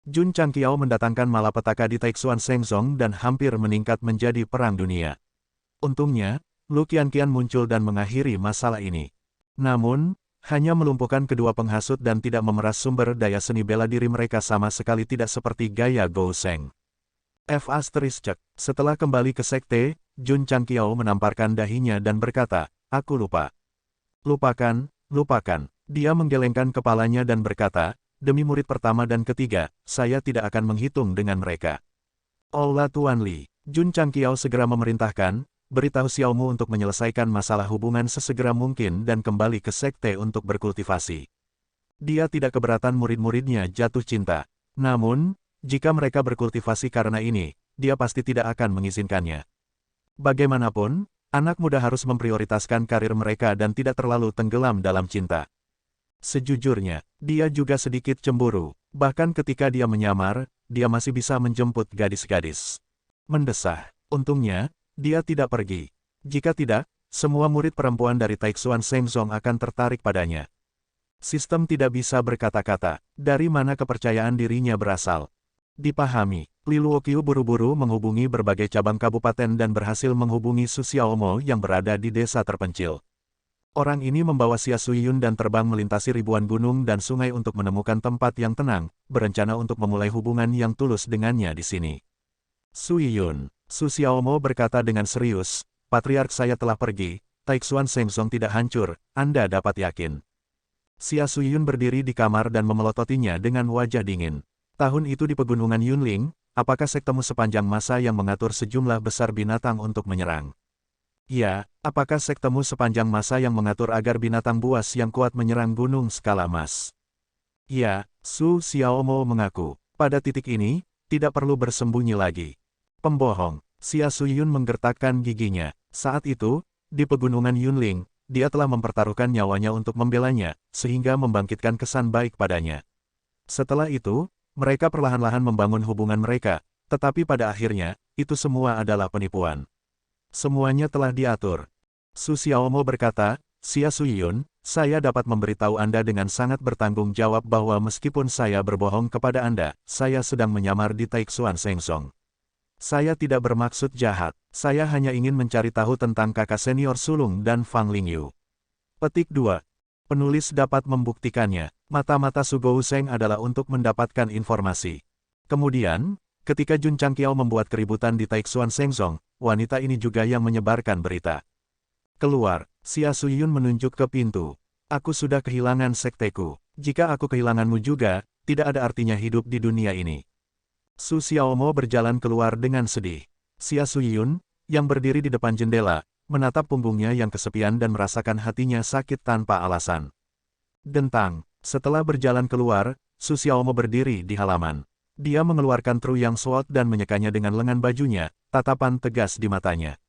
Jun Changqiao mendatangkan malapetaka di Taixuan Shengzong dan hampir meningkat menjadi perang dunia. Untungnya, Lu Qianqian muncul dan mengakhiri masalah ini. Namun, hanya melumpuhkan kedua penghasut dan tidak memeras sumber daya seni bela diri mereka sama sekali tidak seperti gaya Gou Sheng. Setelah kembali ke sekte, Jun Changqiao menamparkan dahinya dan berkata, "Aku lupa." "Lupakan, lupakan." Dia menggelengkan kepalanya dan berkata, "Demi murid pertama dan ketiga, saya tidak akan menghitung dengan mereka." "Ola Tuan Li." Jun Changqiao segera memerintahkan, "Beritahu Xiaomu untuk menyelesaikan masalah hubungan sesegera mungkin dan kembali ke sekte untuk berkultivasi." Dia tidak keberatan murid-muridnya jatuh cinta. Namun, jika mereka berkultivasi karena ini, dia pasti tidak akan mengizinkannya. Bagaimanapun, anak muda harus memprioritaskan karir mereka dan tidak terlalu tenggelam dalam cinta. Sejujurnya, dia juga sedikit cemburu. Bahkan ketika dia menyamar, dia masih bisa menjemput gadis-gadis. Mendesah. Untungnya, dia tidak pergi. Jika tidak, semua murid perempuan dari Taixuan Shengzong akan tertarik padanya. Sistem tidak bisa berkata-kata. Dari mana kepercayaan dirinya berasal? Dipahami, Li Luoqiu buru-buru menghubungi berbagai cabang kabupaten dan berhasil menghubungi Su Xiaomo yang berada di desa terpencil. Orang ini membawa Xia Suyun dan terbang melintasi ribuan gunung dan sungai untuk menemukan tempat yang tenang, berencana untuk memulai hubungan yang tulus dengannya di sini. "Suyun," Su Xiaomo berkata dengan serius, "Patriark saya telah pergi, Taixuan Shengzong tidak hancur, Anda dapat yakin." Xia Suyun berdiri di kamar dan memelototinya dengan wajah dingin. "Tahun itu di pegunungan Yunling, apakah sektemu sepanjang masa yang mengatur sejumlah besar binatang untuk menyerang?" "Ya, apakah sektemu sepanjang masa yang mengatur agar binatang buas yang kuat menyerang gunung skala emas?" "Ya," Su Xiaomo mengaku. Pada titik ini, tidak perlu bersembunyi lagi. "Pembohong." Xia Suyun menggertakkan giginya. Saat itu, di pegunungan Yunling, dia telah mempertaruhkan nyawanya untuk membelanya, sehingga membangkitkan kesan baik padanya. Setelah itu, mereka perlahan-lahan membangun hubungan mereka, tetapi pada akhirnya, itu semua adalah penipuan. Semuanya telah diatur. Su Xiaomo berkata, "Xia Suyun, saya dapat memberitahu Anda dengan sangat bertanggung jawab bahwa meskipun saya berbohong kepada Anda, saya sedang menyamar di Taixuan Shengzong. Saya tidak bermaksud jahat, saya hanya ingin mencari tahu tentang kakak senior sulung dan Fang Lingyu." Petik 2. Penulis dapat membuktikannya. Mata-mata Su Gousheng adalah untuk mendapatkan informasi. Kemudian, ketika Jun Changqiao membuat keributan di Taixuan Shengzong, wanita ini juga yang menyebarkan berita. "Keluar." Xia Suyun menunjuk ke pintu. "Aku sudah kehilangan sekteku. Jika aku kehilanganmu juga, tidak ada artinya hidup di dunia ini." Su Xiaomo berjalan keluar dengan sedih. Xia Suyun, yang berdiri di depan jendela, menatap punggungnya yang kesepian dan merasakan hatinya sakit tanpa alasan. Dentang. Setelah berjalan keluar, Su Xiaomo berdiri di halaman. Dia mengeluarkan Truyang Sword dan menyekanya dengan lengan bajunya, tatapan tegas di matanya.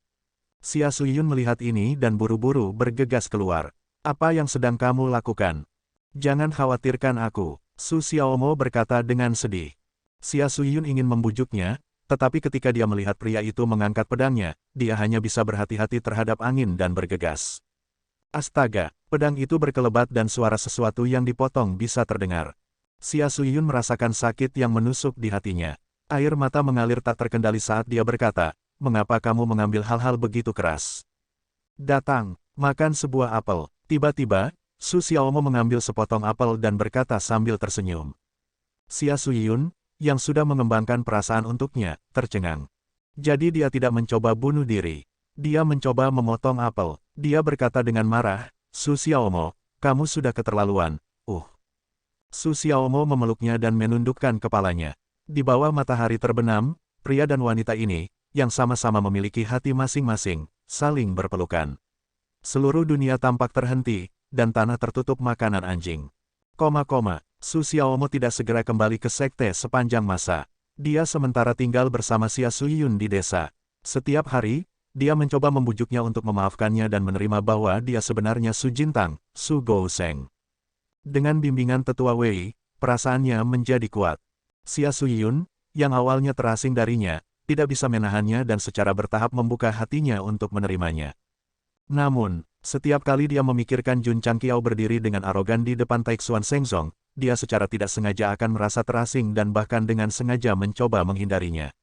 Xia Suyun melihat ini dan buru-buru bergegas keluar. "Apa yang sedang kamu lakukan? Jangan khawatirkan aku," Su Xiaomo berkata dengan sedih. Xia Suyun ingin membujuknya, tetapi ketika dia melihat pria itu mengangkat pedangnya, dia hanya bisa berhati-hati terhadap angin dan bergegas. Astaga, pedang itu berkelebat dan suara sesuatu yang dipotong bisa terdengar. Xia Suyun merasakan sakit yang menusuk di hatinya. Air mata mengalir tak terkendali saat dia berkata, "Mengapa kamu mengambil hal-hal begitu keras? Datang, makan sebuah apel." Tiba-tiba, Su Xiaomo mengambil sepotong apel dan berkata sambil tersenyum. Xia Suyun, yang sudah mengembangkan perasaan untuknya, tercengang. Jadi dia tidak mencoba bunuh diri. Dia mencoba memotong apel. Dia berkata dengan marah, "Su Xiaomo, kamu sudah keterlaluan." Su Xiaomo memeluknya dan menundukkan kepalanya. Di bawah matahari terbenam, pria dan wanita ini, yang sama-sama memiliki hati masing-masing, saling berpelukan. Seluruh dunia tampak terhenti, dan tanah tertutup makanan anjing. Su Xiaomo tidak segera kembali ke sekte sepanjang masa. Dia sementara tinggal bersama Xia Suyun di desa. Setiap hari, dia mencoba membujuknya untuk memaafkannya dan menerima bahwa dia sebenarnya Su Jintang, Su Gousheng. Dengan bimbingan tetua Wei, perasaannya menjadi kuat. Xia Suyun, yang awalnya terasing darinya, tidak bisa menahannya dan secara bertahap membuka hatinya untuk menerimanya. Namun, setiap kali dia memikirkan Jun Changqiao berdiri dengan arogan di depan Taixuan Shengzong, dia secara tidak sengaja akan merasa terasing dan bahkan dengan sengaja mencoba menghindarinya.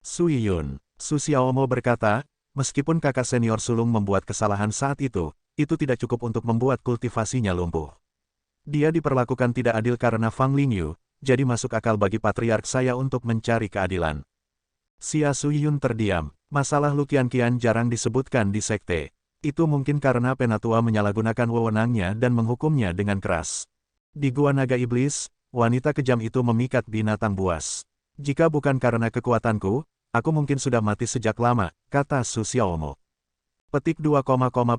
Su Yiyun, Su Xiaomo berkata, meskipun kakak senior sulung membuat kesalahan saat itu tidak cukup untuk membuat kultivasinya lumpuh. Dia diperlakukan tidak adil karena Fang Lingyu, jadi masuk akal bagi patriark saya untuk mencari keadilan. Xia Su Yiyun terdiam, masalah Lu Qianqian jarang disebutkan di sekte. Itu mungkin karena penatua menyalahgunakan wewenangnya dan menghukumnya dengan keras. Di Gua Naga Iblis, wanita kejam itu memikat binatang buas. Jika bukan karena kekuatanku, aku mungkin sudah mati sejak lama, kata Su Xiaomo. Petik 2,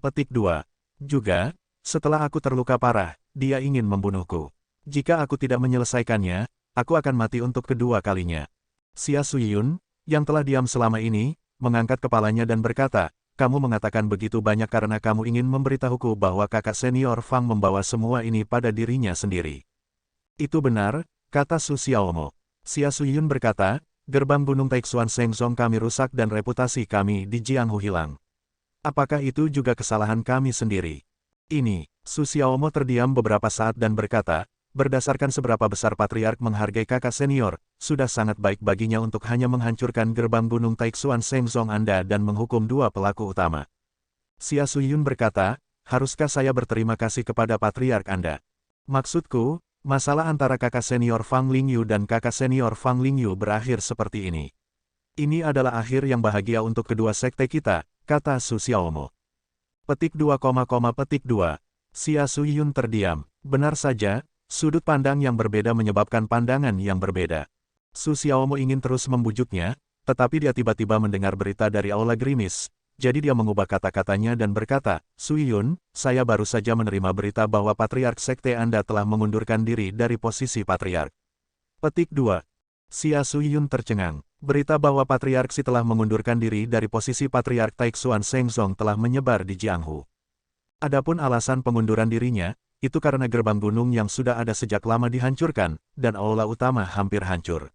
petik 2. Juga, setelah aku terluka parah, dia ingin membunuhku. Jika aku tidak menyelesaikannya, aku akan mati untuk kedua kalinya. Xia Su Yiyun, yang telah diam selama ini, mengangkat kepalanya dan berkata, kamu mengatakan begitu banyak karena kamu ingin memberitahuku bahwa kakak senior Fang membawa semua ini pada dirinya sendiri. Itu benar, kata Su Xiaomo. Xia Su Yiyun berkata, gerbang Gunung Taixuan Shengzong kami rusak dan reputasi kami di Jianghu hilang. Apakah itu juga kesalahan kami sendiri? Ini, Su Xiaomo terdiam beberapa saat dan berkata, berdasarkan seberapa besar patriark menghargai kakak senior, sudah sangat baik baginya untuk hanya menghancurkan gerbang Gunung Taixuan Shengzong Anda dan menghukum dua pelaku utama. Xia Su Yiyun berkata, haruskah saya berterima kasih kepada patriark Anda? Maksudku, masalah antara kakak senior Fang Lingyu dan kakak senior Fang Lingyu berakhir seperti ini. Ini adalah akhir yang bahagia untuk kedua sekte kita, kata Su Xiaomo. Petik 2, petik 2. Xia Su Yiyun terdiam. Benar saja, sudut pandang yang berbeda menyebabkan pandangan yang berbeda. Su Xiaomo ingin terus membujuknya, tetapi dia tiba-tiba mendengar berita dari Aula Gerimis. Jadi dia mengubah kata-katanya dan berkata, Su Yiyun, saya baru saja menerima berita bahwa patriark sekte Anda telah mengundurkan diri dari posisi patriark. Petik 2. Xia Su Yiyun tercengang. Berita bahwa patriark Si telah mengundurkan diri dari posisi patriark Taixuan Shengzong telah menyebar di Jianghu. Adapun alasan pengunduran dirinya, itu karena gerbang gunung yang sudah ada sejak lama dihancurkan, dan aula utama hampir hancur.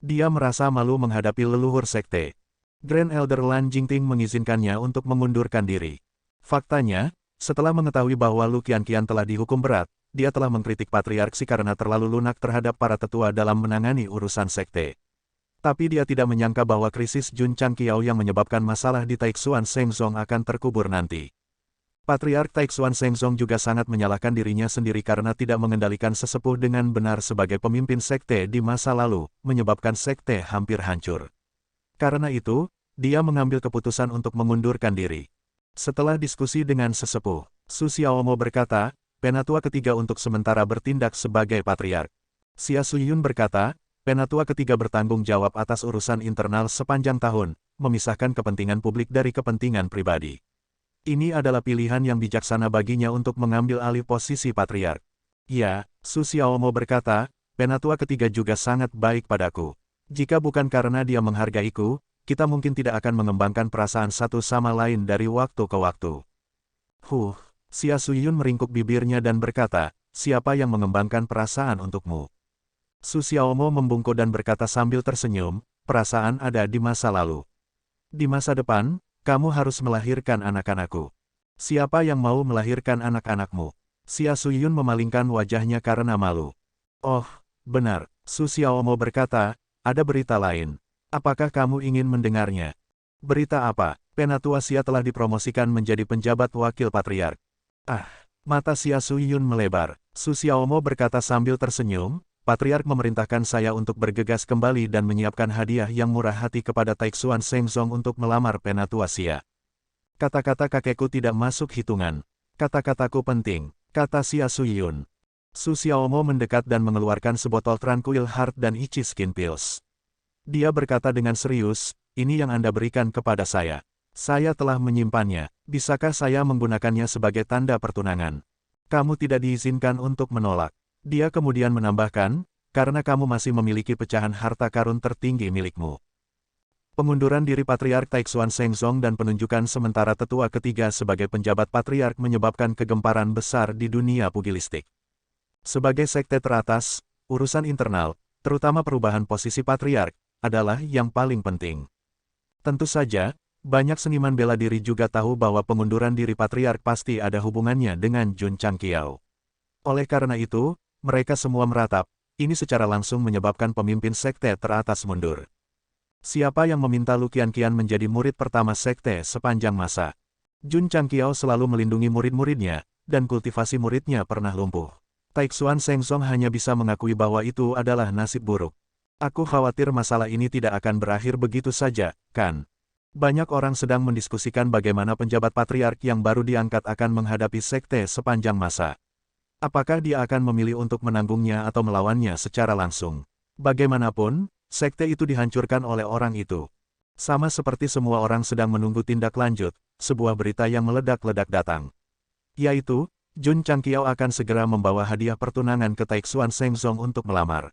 Dia merasa malu menghadapi leluhur sekte. Grand Elder Lan Jingting mengizinkannya untuk mengundurkan diri. Faktanya, setelah mengetahui bahwa Lu Qianqian telah dihukum berat, dia telah mengkritik patriark Si karena terlalu lunak terhadap para tetua dalam menangani urusan sekte. Tapi dia tidak menyangka bahwa krisis Jun Changqiao yang menyebabkan masalah di Taixuan Shengzong akan terkubur nanti. Patriark Taixuan Shengzong juga sangat menyalahkan dirinya sendiri karena tidak mengendalikan sesepuh dengan benar sebagai pemimpin sekte di masa lalu, menyebabkan sekte hampir hancur. Karena itu, dia mengambil keputusan untuk mengundurkan diri. Setelah diskusi dengan sesepuh, Su Xiaomo berkata, penatua ketiga untuk sementara bertindak sebagai patriark. Xia Su Yiyun berkata, penatua ketiga bertanggung jawab atas urusan internal sepanjang tahun, memisahkan kepentingan publik dari kepentingan pribadi. Ini adalah pilihan yang bijaksana baginya untuk mengambil alih posisi patriark. Ya, Su Xiaomo berkata, penatua ketiga juga sangat baik padaku. Jika bukan karena dia menghargaiku, kita mungkin tidak akan mengembangkan perasaan satu sama lain dari waktu ke waktu. Xia Su Yiyun meringkuk bibirnya dan berkata, siapa yang mengembangkan perasaan untukmu? Su Xiaomo membungkuk dan berkata sambil tersenyum, perasaan ada di masa lalu. Di masa depan, kamu harus melahirkan anak-anakku. Siapa yang mau melahirkan anak-anakmu? Xia Su Yiyun memalingkan wajahnya karena malu. Oh, benar, Su Xiaomo berkata, ada berita lain. Apakah kamu ingin mendengarnya? Berita apa? Penatua Xia telah dipromosikan menjadi penjabat wakil patriark. Mata Xia Su Yiyun melebar. Su Xiaomo berkata sambil tersenyum, patriark memerintahkan saya untuk bergegas kembali dan menyiapkan hadiah yang murah hati kepada Taixuan Shengzong untuk melamar penatua Xia. Kata-kata kakekku tidak masuk hitungan. Kata-kataku penting, kata Xia Su Yiyun. Su Xiaomo mendekat dan mengeluarkan sebotol Tranquil Heart dan Ichi Skin Pills. Dia berkata dengan serius, ini yang Anda berikan kepada saya. Saya telah menyimpannya, bisakah saya menggunakannya sebagai tanda pertunangan? Kamu tidak diizinkan untuk menolak. Dia kemudian menambahkan, karena kamu masih memiliki pecahan harta karun tertinggi milikmu. Pengunduran diri Patriark Taixuan Shengzong dan penunjukan sementara tetua ketiga sebagai penjabat patriark menyebabkan kegemparan besar di dunia pugilistik. Sebagai sekte teratas, urusan internal, terutama perubahan posisi patriark, adalah yang paling penting. Tentu saja, banyak seniman bela diri juga tahu bahwa pengunduran diri patriark pasti ada hubungannya dengan Jun Changqiao. Oleh karena itu, mereka semua meratap. Ini secara langsung menyebabkan pemimpin sekte teratas mundur. Siapa yang meminta Lu Qianqian menjadi murid pertama sekte sepanjang masa? Jun Changqiao selalu melindungi murid-muridnya, dan kultivasi muridnya pernah lumpuh. Taixuan Shengzong hanya bisa mengakui bahwa itu adalah nasib buruk. Aku khawatir masalah ini tidak akan berakhir begitu saja, kan? Banyak orang sedang mendiskusikan bagaimana penjabat patriark yang baru diangkat akan menghadapi sekte sepanjang masa. Apakah dia akan memilih untuk menanggungnya atau melawannya secara langsung? Bagaimanapun, sekte itu dihancurkan oleh orang itu. Sama seperti semua orang sedang menunggu tindak lanjut, sebuah berita yang meledak-ledak datang. Yaitu, Jun Changqiao akan segera membawa hadiah pertunangan ke Taixuan Shengzong untuk melamar.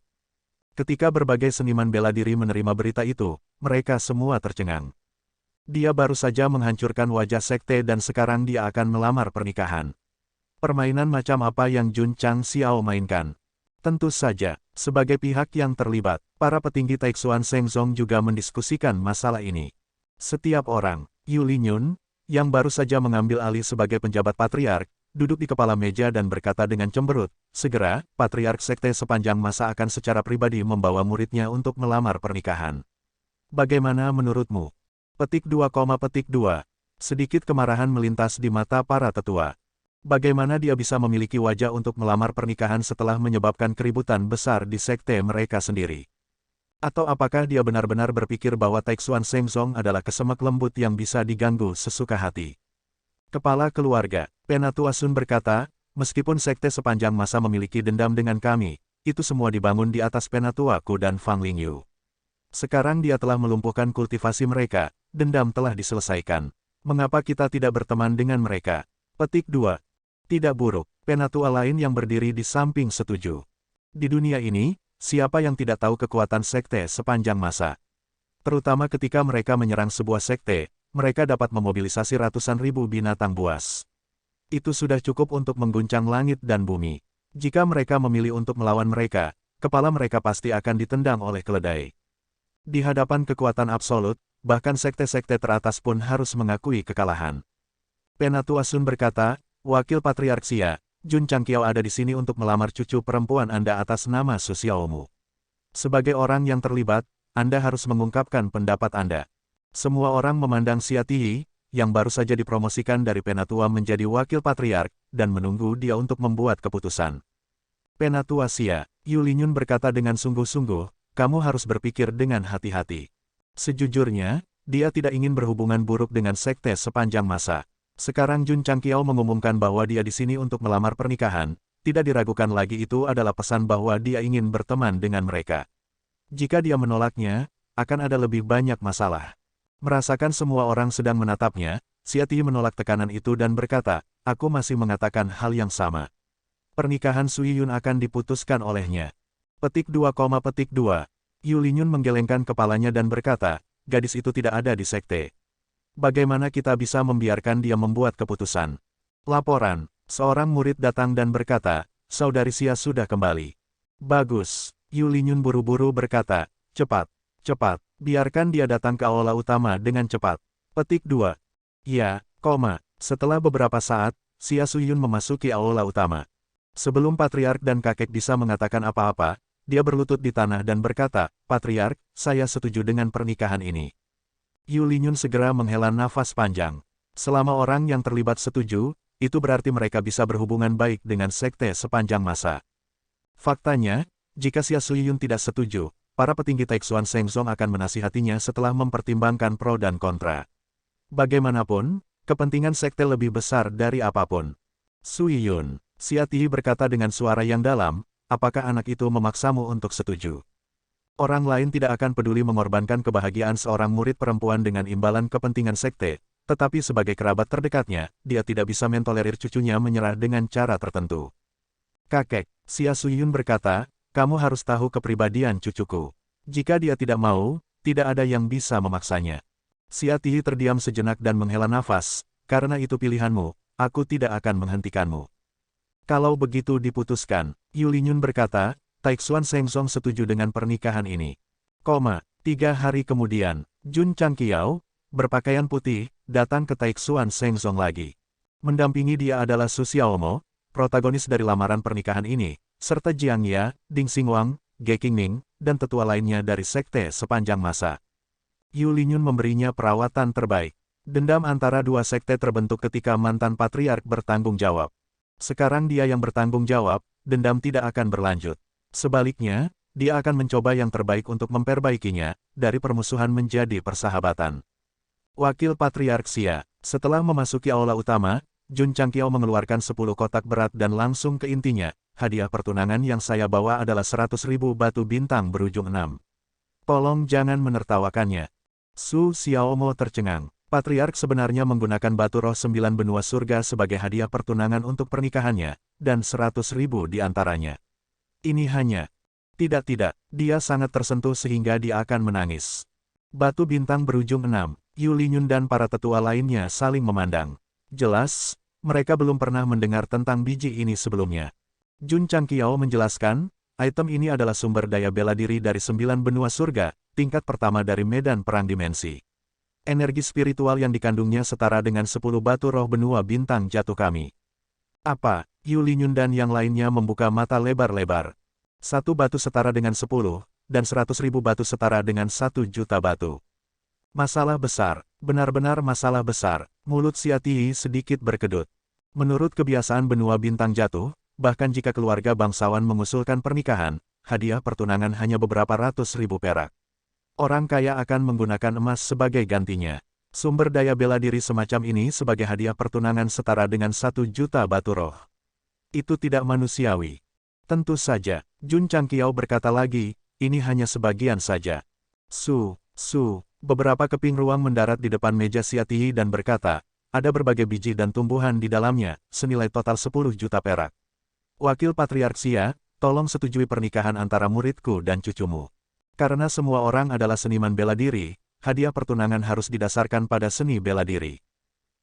Ketika berbagai seniman bela diri menerima berita itu, mereka semua tercengang. Dia baru saja menghancurkan wajah sekte dan sekarang dia akan melamar pernikahan. Permainan macam apa yang Jun Changqiao mainkan? Tentu saja, sebagai pihak yang terlibat, para petinggi Taixuan Shengzong juga mendiskusikan masalah ini. Setiap orang, Yu Linyun, yang baru saja mengambil alih sebagai penjabat patriark, duduk di kepala meja dan berkata dengan cemberut, segera, patriark sekte sepanjang masa akan secara pribadi membawa muridnya untuk melamar pernikahan. Bagaimana menurutmu? Petik 2, petik 2. Sedikit kemarahan melintas di mata para tetua. Bagaimana dia bisa memiliki wajah untuk melamar pernikahan setelah menyebabkan keributan besar di sekte mereka sendiri? Atau apakah dia benar-benar berpikir bahwa Taixuan Shengzong adalah kesemek lembut yang bisa diganggu sesuka hati? Kepala keluarga, Penatua Sun berkata, meskipun sekte sepanjang masa memiliki dendam dengan kami, itu semua dibangun di atas Penatuaku dan Fang Lingyu. Sekarang dia telah melumpuhkan kultivasi mereka, dendam telah diselesaikan. Mengapa kita tidak berteman dengan mereka? Petik 2. Tidak buruk, penatua lain yang berdiri di samping setuju. Di dunia ini, siapa yang tidak tahu kekuatan sekte sepanjang masa? Terutama ketika mereka menyerang sebuah sekte, mereka dapat memobilisasi ratusan ribu binatang buas. Itu sudah cukup untuk mengguncang langit dan bumi. Jika mereka memilih untuk melawan mereka, kepala mereka pasti akan ditendang oleh keledai. Di hadapan kekuatan absolut, bahkan sekte-sekte teratas pun harus mengakui kekalahan. Penatua Sun berkata, Wakil Patriark Xia, Jun Changqiao ada di sini untuk melamar cucu perempuan Anda atas nama Su Xiaomu. Sebagai orang yang terlibat, Anda harus mengungkapkan pendapat Anda. Semua orang memandang Xia Tiyi, yang baru saja dipromosikan dari Penatua menjadi Wakil Patriark, dan menunggu dia untuk membuat keputusan. Penatua Xia, Yu Linyun berkata dengan sungguh-sungguh, kamu harus berpikir dengan hati-hati. Sejujurnya, dia tidak ingin berhubungan buruk dengan sekte sepanjang masa. Sekarang Jun Changqiao mengumumkan bahwa dia di sini untuk melamar pernikahan, tidak diragukan lagi itu adalah pesan bahwa dia ingin berteman dengan mereka. Jika dia menolaknya, akan ada lebih banyak masalah. Merasakan semua orang sedang menatapnya, Xia Tiyi menolak tekanan itu dan berkata, aku masih mengatakan hal yang sama. Pernikahan Sui Yun akan diputuskan olehnya. Petik 2, petik 2. Yu Linyun menggelengkan kepalanya dan berkata, gadis itu tidak ada di sekte. Bagaimana kita bisa membiarkan dia membuat keputusan? Laporan, seorang murid datang dan berkata, saudari Xia sudah kembali. Bagus, Yu Linyun buru-buru berkata, cepat, cepat, biarkan dia datang ke aula utama dengan cepat. Petik 2. Ya, setelah beberapa saat, Xia Suyun memasuki aula utama. Sebelum Patriark dan kakek bisa mengatakan apa-apa, dia berlutut di tanah dan berkata, Patriark, saya setuju dengan pernikahan ini. Yu Linyun segera menghela nafas panjang. Selama orang yang terlibat setuju, itu berarti mereka bisa berhubungan baik dengan sekte sepanjang masa. Faktanya, jika Xia Suyun tidak setuju, para petinggi Taixuan Shengzong akan menasihatinya setelah mempertimbangkan pro dan kontra. Bagaimanapun, kepentingan sekte lebih besar dari apapun. Suyun, Xia Tiyi berkata dengan suara yang dalam, apakah anak itu memaksamu untuk setuju? Orang lain tidak akan peduli mengorbankan kebahagiaan seorang murid perempuan dengan imbalan kepentingan sekte, tetapi sebagai kerabat terdekatnya, dia tidak bisa mentolerir cucunya menyerah dengan cara tertentu. Kakek, Xia Suyun berkata, kamu harus tahu kepribadian cucuku. Jika dia tidak mau, tidak ada yang bisa memaksanya. Xia Tiyi terdiam sejenak dan menghela nafas, karena itu pilihanmu, aku tidak akan menghentikanmu. Kalau begitu diputuskan, Yu Linyun berkata, Taixuan Shengzong setuju dengan pernikahan ini. 3 hari kemudian, Jun Changqiao, berpakaian putih, datang ke Taixuan Shengzong lagi. Mendampingi dia adalah Su Xiaomo, protagonis dari lamaran pernikahan ini, serta Jiang Ya, Ding Xingwang, Ge Qingning, dan tetua lainnya dari sekte sepanjang masa. Yu Linyun memberinya perawatan terbaik. Dendam antara dua sekte terbentuk ketika mantan patriark bertanggung jawab. Sekarang dia yang bertanggung jawab, dendam tidak akan berlanjut. Sebaliknya, dia akan mencoba yang terbaik untuk memperbaikinya, dari permusuhan menjadi persahabatan. Wakil Patriark Xia, setelah memasuki aula utama, Jun Changqiao mengeluarkan 10 kotak berat dan langsung ke intinya. Hadiah pertunangan yang saya bawa adalah 100.000 batu bintang berujung 6. Tolong jangan menertawakannya. Su Xiaomo tercengang. Patriark sebenarnya menggunakan batu roh 9 benua surga sebagai hadiah pertunangan untuk pernikahannya, dan 100.000 di antaranya. Ini hanya... Tidak, dia sangat tersentuh sehingga dia akan menangis. Batu bintang berujung 6, Yu Linyun dan para tetua lainnya saling memandang. Jelas, mereka belum pernah mendengar tentang biji ini sebelumnya. Jun Changqiao menjelaskan, item ini adalah sumber daya bela diri dari 9 benua surga, tingkat pertama dari medan perang dimensi. Energi spiritual yang dikandungnya setara dengan 10 batu roh benua bintang jatuh kami. Apa? Yu Linyun dan yang lainnya membuka mata lebar-lebar. 1 batu setara dengan 10, dan 100.000 batu setara dengan 1 juta batu. Masalah besar, benar-benar masalah besar. Mulut Xiaoyi sedikit berkedut. Menurut kebiasaan benua bintang jatuh, bahkan jika keluarga bangsawan mengusulkan pernikahan, hadiah pertunangan hanya beberapa ratus ribu perak. Orang kaya akan menggunakan emas sebagai gantinya. Sumber daya bela diri semacam ini sebagai hadiah pertunangan setara dengan 1 juta batu roh. Itu tidak manusiawi. Tentu saja, Jun Changqiao berkata lagi, ini hanya sebagian saja. Beberapa keping ruang mendarat di depan meja Xiaoyi dan berkata, ada berbagai biji dan tumbuhan di dalamnya, senilai total 10 juta perak. Wakil Patriark Xia, tolong setujui pernikahan antara muridku dan cucumu. Karena semua orang adalah seniman bela diri, hadiah pertunangan harus didasarkan pada seni bela diri.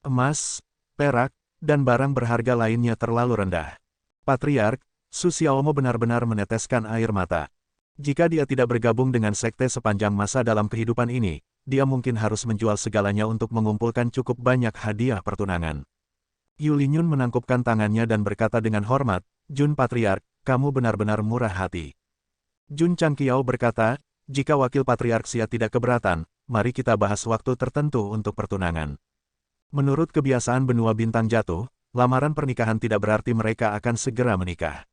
Emas, perak, dan barang berharga lainnya terlalu rendah. Patriark, Su Xiaomo benar-benar meneteskan air mata. Jika dia tidak bergabung dengan sekte sepanjang masa dalam kehidupan ini, dia mungkin harus menjual segalanya untuk mengumpulkan cukup banyak hadiah pertunangan. Yu Linyun menangkupkan tangannya dan berkata dengan hormat, Jun Patriark, kamu benar-benar murah hati. Jun Changqiao berkata, jika Wakil Patriark Xia tidak keberatan, mari kita bahas waktu tertentu untuk pertunangan. Menurut kebiasaan benua bintang jatuh, lamaran pernikahan tidak berarti mereka akan segera menikah.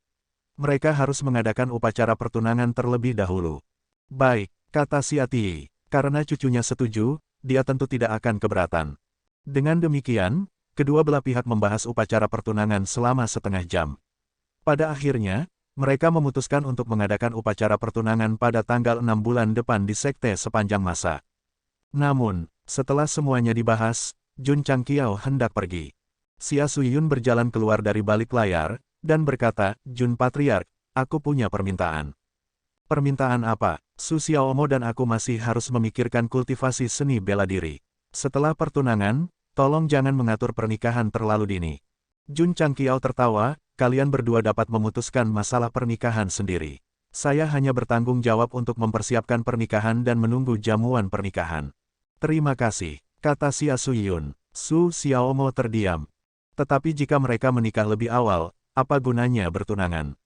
Mereka harus mengadakan upacara pertunangan terlebih dahulu. Baik, kata Xiaoyi. Karena cucunya setuju, dia tentu tidak akan keberatan. Dengan demikian, kedua belah pihak membahas upacara pertunangan selama setengah jam. Pada akhirnya, mereka memutuskan untuk mengadakan upacara pertunangan pada tanggal 6 bulan depan di sekte sepanjang masa. Namun, setelah semuanya dibahas, Jun Changqiao hendak pergi. Xia Suyun berjalan keluar dari balik layar, dan berkata, Jun Patriark, aku punya permintaan. Permintaan apa? Su Xiaomo dan aku masih harus memikirkan kultivasi seni bela diri. Setelah pertunangan, tolong jangan mengatur pernikahan terlalu dini. Jun Changqiao tertawa, kalian berdua dapat memutuskan masalah pernikahan sendiri. Saya hanya bertanggung jawab untuk mempersiapkan pernikahan dan menunggu jamuan pernikahan. Terima kasih, kata Xia Suyun. Su Xiaomo terdiam. Tetapi jika mereka menikah lebih awal, apa gunanya bertunangan?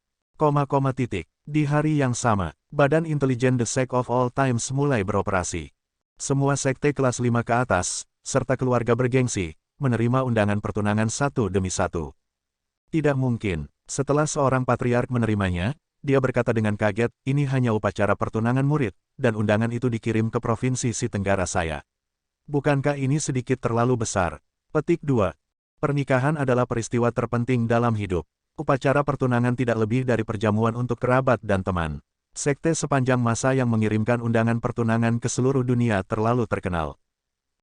Di hari yang sama, Badan Intelijen The Sect of All Times mulai beroperasi. Semua sekte kelas 5 ke atas, serta keluarga bergengsi, menerima undangan pertunangan satu demi satu. Tidak mungkin, setelah seorang patriark menerimanya, dia berkata dengan kaget, ini hanya upacara pertunangan murid, dan undangan itu dikirim ke Provinsi Si Tenggara saya. Bukankah ini sedikit terlalu besar? Petik 2. Pernikahan adalah peristiwa terpenting dalam hidup. Upacara pertunangan tidak lebih dari perjamuan untuk kerabat dan teman. Sekte sepanjang masa yang mengirimkan undangan pertunangan ke seluruh dunia terlalu terkenal.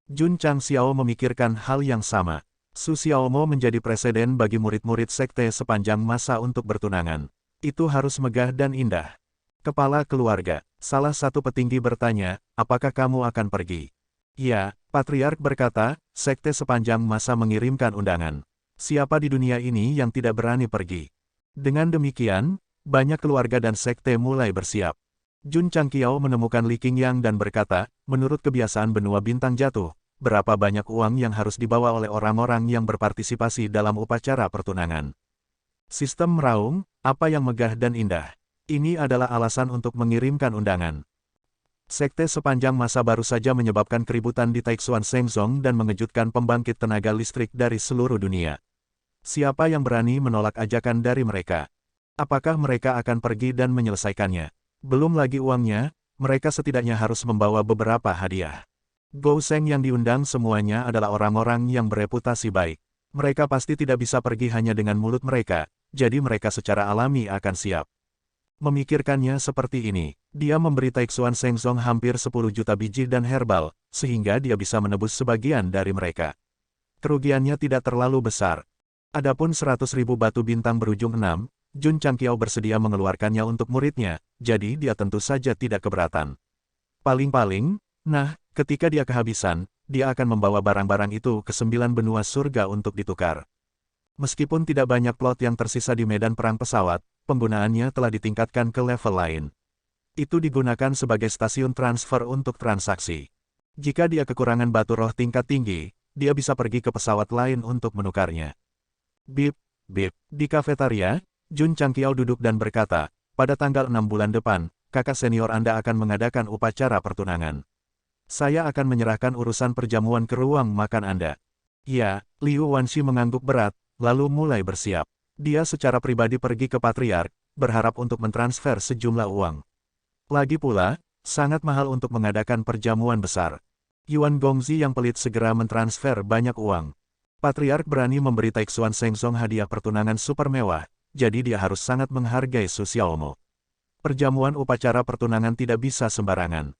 Jun Changqiao memikirkan hal yang sama. Su Xiaomo menjadi presiden bagi murid-murid sekte sepanjang masa untuk bertunangan. Itu harus megah dan indah. Kepala keluarga, salah satu petinggi bertanya, apakah kamu akan pergi? Ya, Patriark berkata, sekte sepanjang masa mengirimkan undangan. Siapa di dunia ini yang tidak berani pergi? Dengan demikian, banyak keluarga dan sekte mulai bersiap. Jun Changqiao menemukan Li Qingyang dan berkata, menurut kebiasaan benua bintang jatuh, berapa banyak uang yang harus dibawa oleh orang-orang yang berpartisipasi dalam upacara pertunangan? Sistem meraung, Apa yang megah dan indah. Ini adalah alasan untuk mengirimkan undangan. Sekte sepanjang masa baru saja menyebabkan keributan di Taixuan Shenzong dan mengejutkan pembangkit tenaga listrik dari seluruh dunia. Siapa yang berani menolak ajakan dari mereka? Apakah mereka akan pergi dan menyelesaikannya? Belum lagi uangnya, mereka setidaknya harus membawa beberapa hadiah. Gou Sheng yang diundang semuanya adalah orang-orang yang bereputasi baik. Mereka pasti tidak bisa pergi hanya dengan mulut mereka, jadi mereka secara alami akan siap. Memikirkannya seperti ini, dia memberi Taixuan Shenzong hampir 10 juta biji dan herbal, sehingga dia bisa menebus sebagian dari mereka. Kerugiannya tidak terlalu besar. Adapun 100.000 batu bintang berujung 6, Jun Changqiao bersedia mengeluarkannya untuk muridnya, jadi dia tentu saja tidak keberatan. Paling-paling, ketika dia kehabisan, dia akan membawa barang-barang itu ke 9 benua surga untuk ditukar. Meskipun tidak banyak plot yang tersisa di medan perang pesawat, penggunaannya telah ditingkatkan ke level lain. Itu digunakan sebagai stasiun transfer untuk transaksi. Jika dia kekurangan batu roh tingkat tinggi, dia bisa pergi ke pesawat lain untuk menukarnya. Bip, bip. Di kafetaria, Jun Changqiao duduk dan berkata, pada tanggal 6 bulan depan, kakak senior Anda akan mengadakan upacara pertunangan. Saya akan menyerahkan urusan perjamuan ke ruang makan Anda. Ya, Liu Wanxi mengangguk berat, lalu mulai bersiap. Dia secara pribadi pergi ke Patriark, berharap untuk mentransfer sejumlah uang. Lagi pula, sangat mahal untuk mengadakan perjamuan besar. Yuan Gongzi yang pelit segera mentransfer banyak uang. Patriark berani memberi Taixuan Shenzong hadiah pertunangan super mewah, jadi dia harus sangat menghargai Su Xiaomo. Perjamuan upacara pertunangan tidak bisa sembarangan.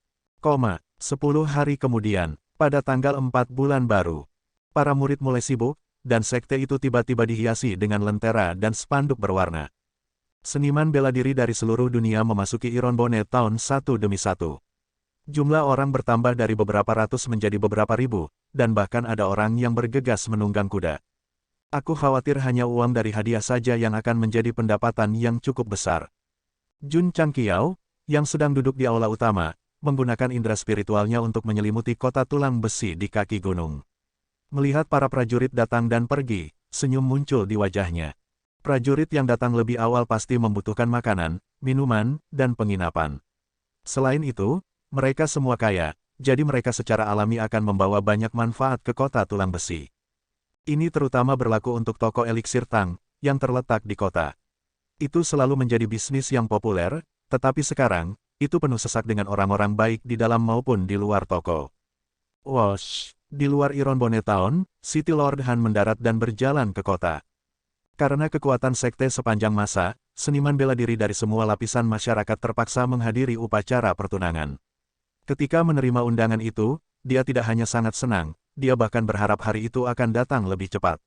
10 hari kemudian, pada tanggal 4 bulan baru, para murid mulai sibuk, dan sekte itu tiba-tiba dihiasi dengan lentera dan spanduk berwarna. Seniman bela diri dari seluruh dunia memasuki Ironbone tahun satu demi satu. Jumlah orang bertambah dari beberapa ratus menjadi beberapa ribu, dan bahkan ada orang yang bergegas menunggang kuda. Aku khawatir hanya uang dari hadiah saja yang akan menjadi pendapatan yang cukup besar. Jun Changqiao, yang sedang duduk di aula utama, menggunakan indera spiritualnya untuk menyelimuti kota tulang besi di kaki gunung. Melihat para prajurit datang dan pergi, senyum muncul di wajahnya. Prajurit yang datang lebih awal pasti membutuhkan makanan, minuman, dan penginapan. Selain itu, mereka semua kaya, jadi mereka secara alami akan membawa banyak manfaat ke kota tulang besi. Ini terutama berlaku untuk toko eliksir Tang, yang terletak di kota. Itu selalu menjadi bisnis yang populer, tetapi sekarang, itu penuh sesak dengan orang-orang baik di dalam maupun di luar toko. Wosh! Di luar Ironbone Town, City Lord Han mendarat dan berjalan ke kota. Karena kekuatan sekte sepanjang masa, seniman bela diri dari semua lapisan masyarakat terpaksa menghadiri upacara pertunangan. Ketika menerima undangan itu, dia tidak hanya sangat senang, dia bahkan berharap hari itu akan datang lebih cepat.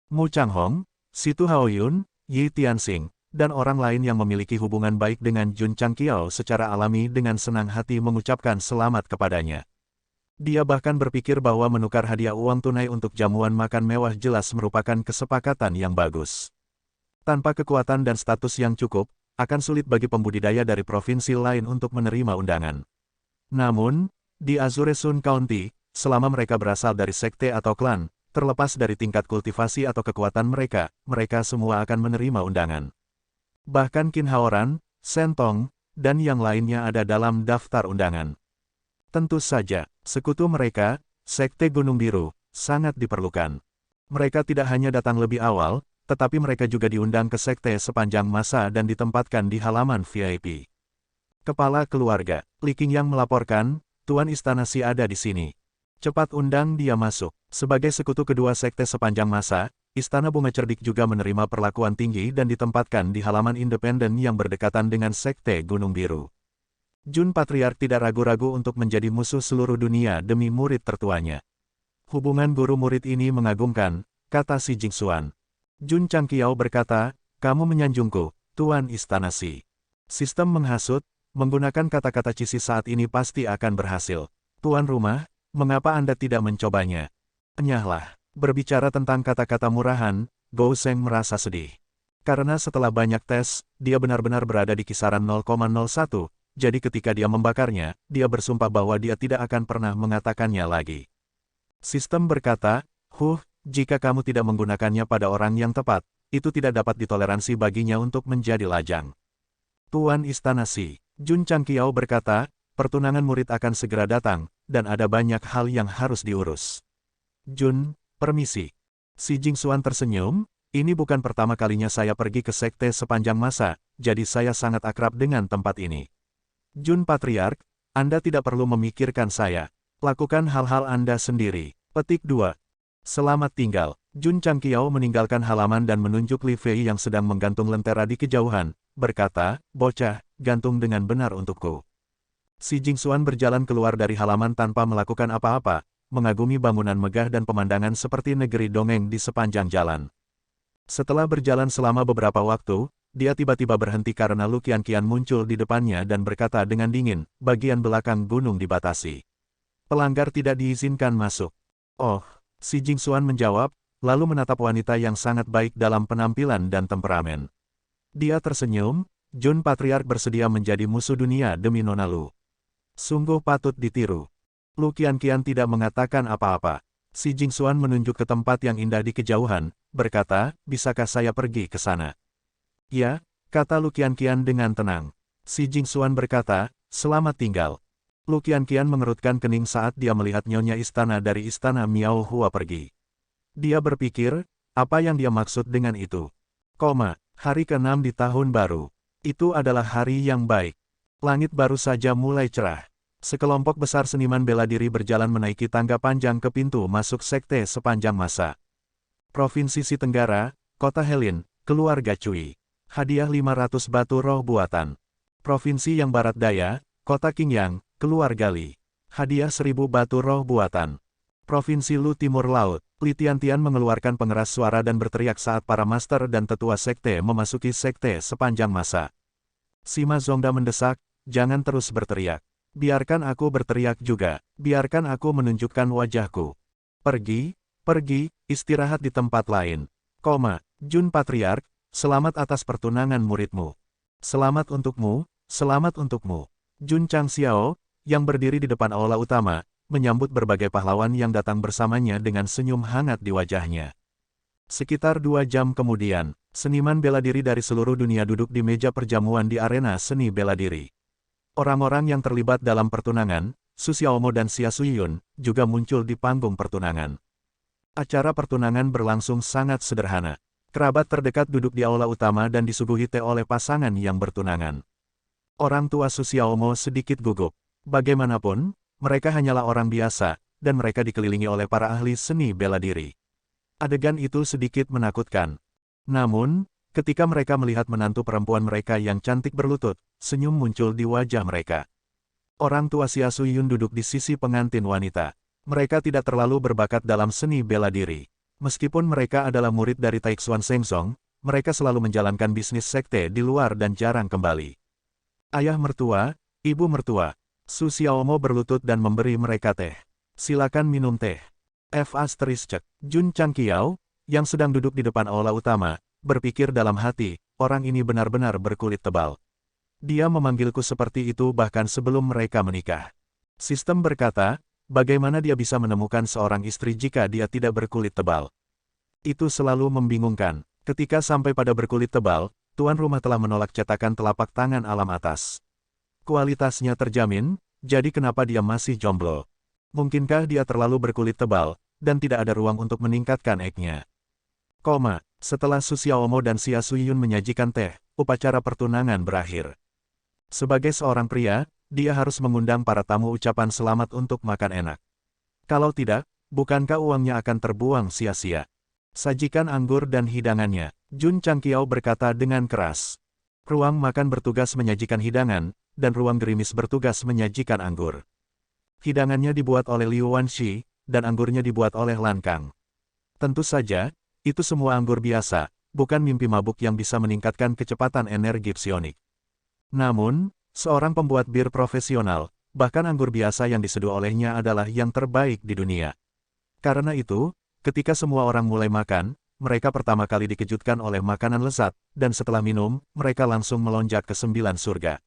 Mu Changhong, Situ Haoyun, Yi Tianxing, dan orang lain yang memiliki hubungan baik dengan Jun Changqiao secara alami dengan senang hati mengucapkan selamat kepadanya. Dia bahkan berpikir bahwa menukar hadiah uang tunai untuk jamuan makan mewah jelas merupakan kesepakatan yang bagus. Tanpa kekuatan dan status yang cukup, akan sulit bagi pembudidaya dari provinsi lain untuk menerima undangan. Namun, di Azure Sun County, selama mereka berasal dari sekte atau klan, terlepas dari tingkat kultivasi atau kekuatan mereka, mereka semua akan menerima undangan. Bahkan Qin Haoran, Shen Tong, dan yang lainnya ada dalam daftar undangan. Tentu saja, sekutu mereka, Sekte Gunung Biru, sangat diperlukan. Mereka tidak hanya datang lebih awal, tetapi mereka juga diundang ke sekte sepanjang masa dan ditempatkan di halaman VIP. Kepala Keluarga, Li Qingyang melaporkan, Tuan Istana Si ada di sini. Cepat undang dia masuk. Sebagai sekutu kedua sekte sepanjang masa, Istana Bunga Cerdik juga menerima perlakuan tinggi dan ditempatkan di halaman independen yang berdekatan dengan Sekte Gunung Biru. Jun Patriark tidak ragu-ragu untuk menjadi musuh seluruh dunia demi murid tertuanya. Hubungan guru-murid ini mengagumkan, kata Si Jingxuan. Jun Changqiao berkata, kamu menyanjungku, Tuan Istana Si. Sistem menghasut, menggunakan kata-kata cici saat ini pasti akan berhasil. Tuan rumah, mengapa Anda tidak mencobanya? Enyahlah. Berbicara tentang kata-kata murahan, Gou Sheng merasa sedih. Karena setelah banyak tes, dia benar-benar berada di kisaran 0,01, jadi ketika dia membakarnya, dia bersumpah bahwa dia tidak akan pernah mengatakannya lagi. Sistem berkata, jika kamu tidak menggunakannya pada orang yang tepat, itu tidak dapat ditoleransi baginya untuk menjadi lajang. Tuan Istana Si, Jun Changqiao berkata, pertunangan murid akan segera datang, dan ada banyak hal yang harus diurus. Jun, permisi. Si Jingxuan tersenyum, ini bukan pertama kalinya saya pergi ke sekte sepanjang masa, jadi saya sangat akrab dengan tempat ini. Jun Patriark, Anda tidak perlu memikirkan saya. Lakukan hal-hal Anda sendiri. Petik 2. Selamat tinggal. Jun Changqiao meninggalkan halaman dan menunjuk Li Fei yang sedang menggantung lentera di kejauhan, berkata, bocah, gantung dengan benar untukku. Si Jingxuan berjalan keluar dari halaman tanpa melakukan apa-apa, mengagumi bangunan megah dan pemandangan seperti negeri dongeng di sepanjang jalan. Setelah berjalan selama beberapa waktu, dia tiba-tiba berhenti karena Lu Qianqian muncul di depannya dan berkata dengan dingin, bagian belakang gunung dibatasi. Pelanggar tidak diizinkan masuk. Oh, si Jingxuan menjawab, lalu menatap wanita yang sangat baik dalam penampilan dan temperamen. Dia tersenyum, Jun Patriark bersedia menjadi musuh dunia demi Nona Lu. Sungguh patut ditiru. Lu Qianqian tidak mengatakan apa-apa. Si Jingxuan menunjuk ke tempat yang indah di kejauhan, berkata, bisakah saya pergi ke sana? Ya, kata Lu Qianqian dengan tenang. Si Jingxuan berkata, selamat tinggal. Lu Qianqian mengerutkan kening saat dia melihat nyonya istana dari istana Miao Hua pergi. Dia berpikir, apa yang dia maksud dengan itu? Hari ke-6 di tahun baru. Itu adalah hari yang baik. Langit baru saja mulai cerah. Sekelompok besar seniman bela diri berjalan menaiki tangga panjang ke pintu masuk sekte sepanjang masa. Provinsi Si Tenggara, Kota Helin, Keluarga Cui. Hadiah 500 batu roh buatan. Provinsi yang Barat Daya, Kota Qingyang, Keluarga Li. Hadiah 1000 batu roh buatan. Provinsi Lu Timur Laut, Li Tiantian mengeluarkan pengeras suara dan berteriak saat para master dan tetua sekte memasuki sekte sepanjang masa. Sima Zongda mendesak, jangan terus berteriak. Biarkan aku berteriak juga, biarkan aku menunjukkan wajahku. Pergi, istirahat di tempat lain. Jun Patriark, selamat atas pertunangan muridmu. Selamat untukmu, selamat untukmu. Jun Changxiao, yang berdiri di depan aula utama, menyambut berbagai pahlawan yang datang bersamanya dengan senyum hangat di wajahnya. Sekitar 2 jam kemudian, seniman bela diri dari seluruh dunia duduk di meja perjamuan di arena seni bela diri. Orang-orang yang terlibat dalam pertunangan, Su Xiaomo dan Xia Suyun, juga muncul di panggung pertunangan. Acara pertunangan berlangsung sangat sederhana. Kerabat terdekat duduk di aula utama dan disuguhi teh oleh pasangan yang bertunangan. Orang tua Su Xiaomo sedikit gugup. Bagaimanapun, mereka hanyalah orang biasa, dan mereka dikelilingi oleh para ahli seni bela diri. Adegan itu sedikit menakutkan. Namun, ketika mereka melihat menantu perempuan mereka yang cantik berlutut, senyum muncul di wajah mereka. Orang tua Xia Suyun duduk di sisi pengantin wanita. Mereka tidak terlalu berbakat dalam seni bela diri. Meskipun mereka adalah murid dari Taixuan Shengzong, mereka selalu menjalankan bisnis sekte di luar dan jarang kembali. Ayah mertua, ibu mertua, Su Xiaomo berlutut dan memberi mereka teh. Silakan minum teh. Jun Changqiao, yang sedang duduk di depan aula utama, berpikir dalam hati, orang ini benar-benar berkulit tebal. Dia memanggilku seperti itu bahkan sebelum mereka menikah. Sistem berkata, bagaimana dia bisa menemukan seorang istri jika dia tidak berkulit tebal? Itu selalu membingungkan. Ketika sampai pada berkulit tebal, tuan rumah telah menolak cetakan telapak tangan alam atas. Kualitasnya terjamin, jadi kenapa dia masih jomblo? Mungkinkah dia terlalu berkulit tebal, dan tidak ada ruang untuk meningkatkan egg-nya? Setelah Su Xiaomo dan Xia Suyun menyajikan teh, upacara pertunangan berakhir. Sebagai seorang pria, dia harus mengundang para tamu ucapan selamat untuk makan enak. Kalau tidak, bukankah uangnya akan terbuang sia-sia? Sajikan anggur dan hidangannya, Jun Changqiao berkata dengan keras. Ruang makan bertugas menyajikan hidangan, dan ruang gerimis bertugas menyajikan anggur. Hidangannya dibuat oleh Liu Wanxi, dan anggurnya dibuat oleh Lan Kang. Tentu saja, itu semua anggur biasa, bukan mimpi mabuk yang bisa meningkatkan kecepatan energi psionik. Namun, seorang pembuat bir profesional, bahkan anggur biasa yang diseduh olehnya adalah yang terbaik di dunia. Karena itu, ketika semua orang mulai makan, mereka pertama kali dikejutkan oleh makanan lezat, dan setelah minum, mereka langsung melonjak ke 9 surga.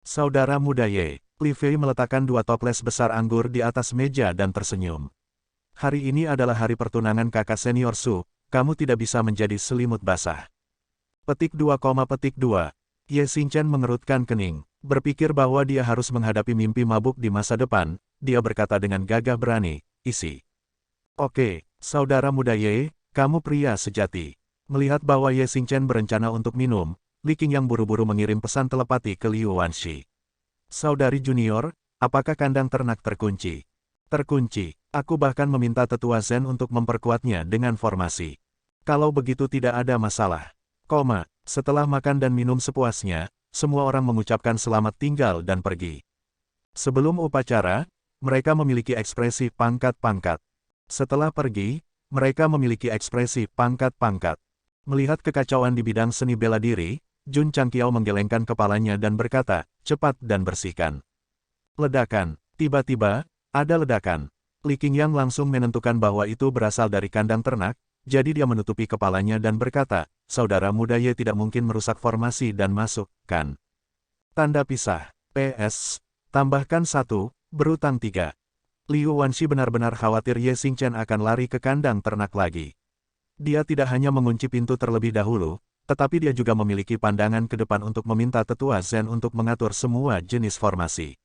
Saudara muda Ye, Li Fei meletakkan 2 toples besar anggur di atas meja dan tersenyum. Hari ini adalah hari pertunangan kakak senior Su, kamu tidak bisa menjadi selimut basah. Petik 2, petik 2. Ye Xingchen mengerutkan kening, berpikir bahwa dia harus menghadapi mimpi mabuk di masa depan. Dia berkata dengan gagah berani, isi. Oke, saudara muda Ye, kamu pria sejati. Melihat bahwa Ye Xingchen berencana untuk minum, Li Qingyang buru-buru mengirim pesan telepati ke Liu Wanshi. Saudari junior, apakah kandang ternak terkunci? Terkunci. Aku bahkan meminta tetua Zen untuk memperkuatnya dengan formasi. Kalau begitu tidak ada masalah. Setelah makan dan minum sepuasnya, semua orang mengucapkan selamat tinggal dan pergi. Sebelum upacara, mereka memiliki ekspresi pangkat-pangkat. Setelah pergi, mereka memiliki ekspresi pangkat-pangkat. Melihat kekacauan di bidang seni bela diri, Jun Changqiao menggelengkan kepalanya dan berkata, cepat dan bersihkan. Ledakan. Tiba-tiba, ada ledakan. Li Qingyang langsung menentukan bahwa itu berasal dari kandang ternak, jadi dia menutupi kepalanya dan berkata, saudara muda Ye tidak mungkin merusak formasi dan masuk, kan? Tanda pisah. PS. Tambahkan 1, berutang 3. Liu Wanshi benar-benar khawatir Ye Xingchen akan lari ke kandang ternak lagi. Dia tidak hanya mengunci pintu terlebih dahulu, tetapi dia juga memiliki pandangan ke depan untuk meminta tetua Zen untuk mengatur semua jenis formasi.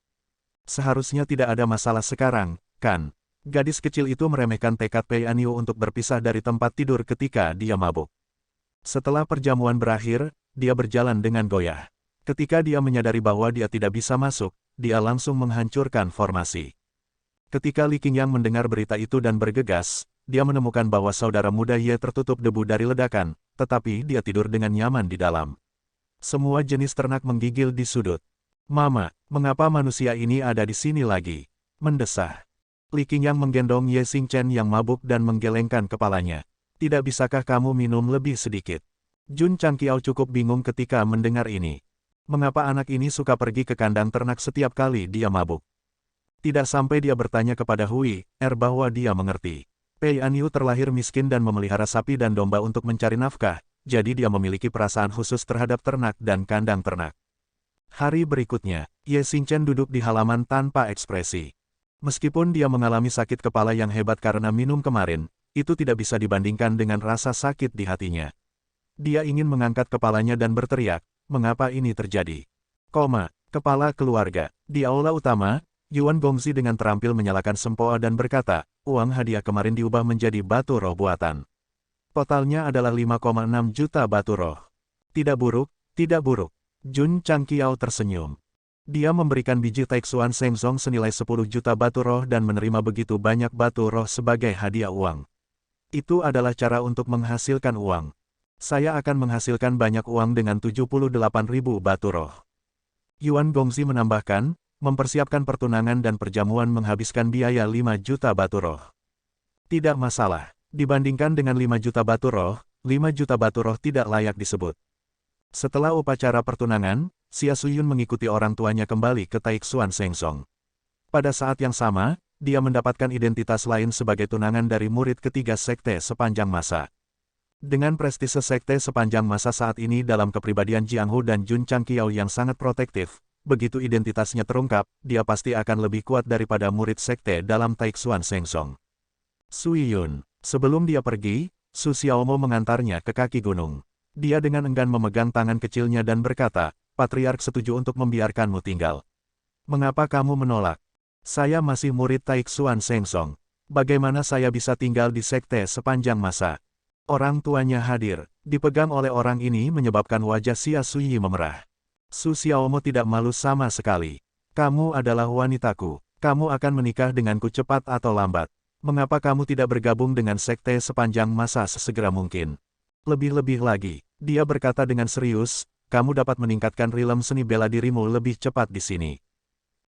Seharusnya tidak ada masalah sekarang, kan? Gadis kecil itu meremehkan tekad Pei Anyu untuk berpisah dari tempat tidur ketika dia mabuk. Setelah perjamuan berakhir, dia berjalan dengan goyah. Ketika dia menyadari bahwa dia tidak bisa masuk, dia langsung menghancurkan formasi. Ketika Li Qingyang mendengar berita itu dan bergegas, dia menemukan bahwa saudara muda Ye tertutup debu dari ledakan, tetapi dia tidur dengan nyaman di dalam. Semua jenis ternak menggigil di sudut. Mama, mengapa manusia ini ada di sini lagi? Mendesah. Li Qingyang menggendong Ye Xingchen yang mabuk dan menggelengkan kepalanya. Tidak bisakah kamu minum lebih sedikit? Jun Changqiao cukup bingung ketika mendengar ini. Mengapa anak ini suka pergi ke kandang ternak setiap kali dia mabuk? Tidak sampai dia bertanya kepada Hui bahwa dia mengerti. Pei Anyu terlahir miskin dan memelihara sapi dan domba untuk mencari nafkah, jadi dia memiliki perasaan khusus terhadap ternak dan kandang ternak. Hari berikutnya, Ye Xingchen duduk di halaman tanpa ekspresi. Meskipun dia mengalami sakit kepala yang hebat karena minum kemarin, itu tidak bisa dibandingkan dengan rasa sakit di hatinya. Dia ingin mengangkat kepalanya dan berteriak, mengapa ini terjadi? Kepala keluarga. Di aula utama, Yuan Gongzi dengan terampil menyalakan sempoa dan berkata, uang hadiah kemarin diubah menjadi batu roh buatan. Totalnya adalah 5,6 juta batu roh. Tidak buruk, tidak buruk. Jun Changqiao tersenyum. Dia memberikan biji Taixuan Shengzong senilai 10 juta batu roh dan menerima begitu banyak batu roh sebagai hadiah uang. Itu adalah cara untuk menghasilkan uang. Saya akan menghasilkan banyak uang dengan 78.000 batu roh. Yuan Gongzi menambahkan, mempersiapkan pertunangan dan perjamuan menghabiskan biaya 5 juta batu roh. Tidak masalah. Dibandingkan dengan 5 juta batu roh, 5 juta batu roh tidak layak disebut. Setelah upacara pertunangan, Xia Suyun mengikuti orang tuanya kembali ke Taixuan Shengzong. Pada saat yang sama, dia mendapatkan identitas lain sebagai tunangan dari murid ketiga sekte sepanjang masa. Dengan prestise sekte sepanjang masa saat ini dalam kepribadian Jiang Hu dan Jun Changqiao yang sangat protektif, begitu identitasnya terungkap, dia pasti akan lebih kuat daripada murid sekte dalam Taixuan Shengzong. Suyun, sebelum dia pergi, Su Xiaomo mengantarnya ke kaki gunung. Dia dengan enggan memegang tangan kecilnya dan berkata, Patriark setuju untuk membiarkanmu tinggal. Mengapa kamu menolak? Saya masih murid Taixuan Shengzong. Bagaimana saya bisa tinggal di sekte sepanjang masa? Orang tuanya hadir, dipegang oleh orang ini menyebabkan wajah Xia Suyi memerah. Su Xiaomo tidak malu sama sekali. Kamu adalah wanitaku. Kamu akan menikah denganku cepat atau lambat. Mengapa kamu tidak bergabung dengan sekte sepanjang masa sesegera mungkin? Lebih-lebih lagi, dia berkata dengan serius, kamu dapat meningkatkan rilem seni bela dirimu lebih cepat di sini.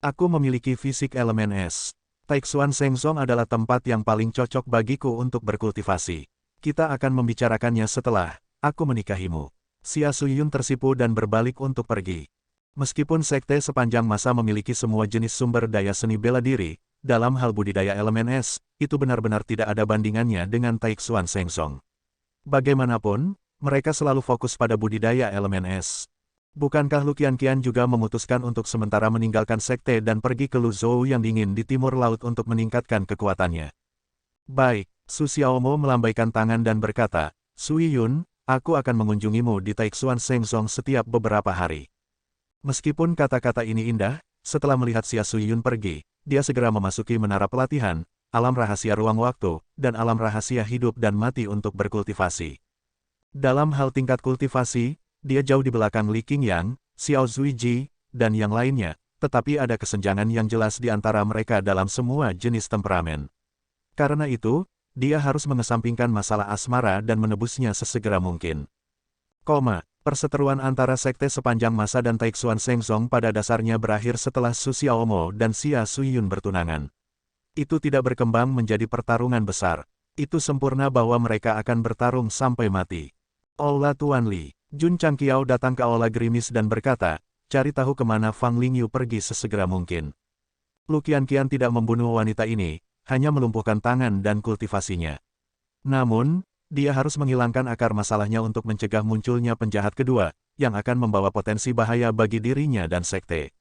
Aku memiliki fisik elemen es. Taixuan Shengzong adalah tempat yang paling cocok bagiku untuk berkultivasi. Kita akan membicarakannya setelah aku menikahimu. Xia Suyun tersipu dan berbalik untuk pergi. Meskipun sekte sepanjang masa memiliki semua jenis sumber daya seni bela diri, dalam hal budidaya elemen es, itu benar-benar tidak ada bandingannya dengan Taixuan Shengzong. Bagaimanapun, mereka selalu fokus pada budidaya elemen es. Bukankah Lu Qianqian juga memutuskan untuk sementara meninggalkan sekte dan pergi ke Luzhou yang dingin di timur laut untuk meningkatkan kekuatannya? Baik, Su Xiaomo melambaikan tangan dan berkata, Sui Yun, aku akan mengunjungimu di Taixuan Shengzong setiap beberapa hari. Meskipun kata-kata ini indah, setelah melihat Xia Sui Yun pergi, dia segera memasuki menara pelatihan, alam rahasia ruang waktu, dan alam rahasia hidup dan mati untuk berkultivasi. Dalam hal tingkat kultivasi, dia jauh di belakang Li Qingyang, Xiao Zuiji, dan yang lainnya, tetapi ada kesenjangan yang jelas di antara mereka dalam semua jenis temperamen. Karena itu, dia harus mengesampingkan masalah asmara dan menebusnya sesegera mungkin. Perseteruan antara sekte sepanjang masa dan Taixuan Shengzong pada dasarnya berakhir setelah Su Xiaomo dan Xia Sui Yun bertunangan. Itu tidak berkembang menjadi pertarungan besar. Itu sempurna bahwa mereka akan bertarung sampai mati. Aula Tuan Li, Jun Changqiao datang ke aula gerimis dan berkata, cari tahu kemana Fang Lingyu pergi sesegera mungkin. Lu Qianqian tidak membunuh wanita ini, hanya melumpuhkan tangan dan kultivasinya. Namun, dia harus menghilangkan akar masalahnya untuk mencegah munculnya penjahat kedua, yang akan membawa potensi bahaya bagi dirinya dan sekte.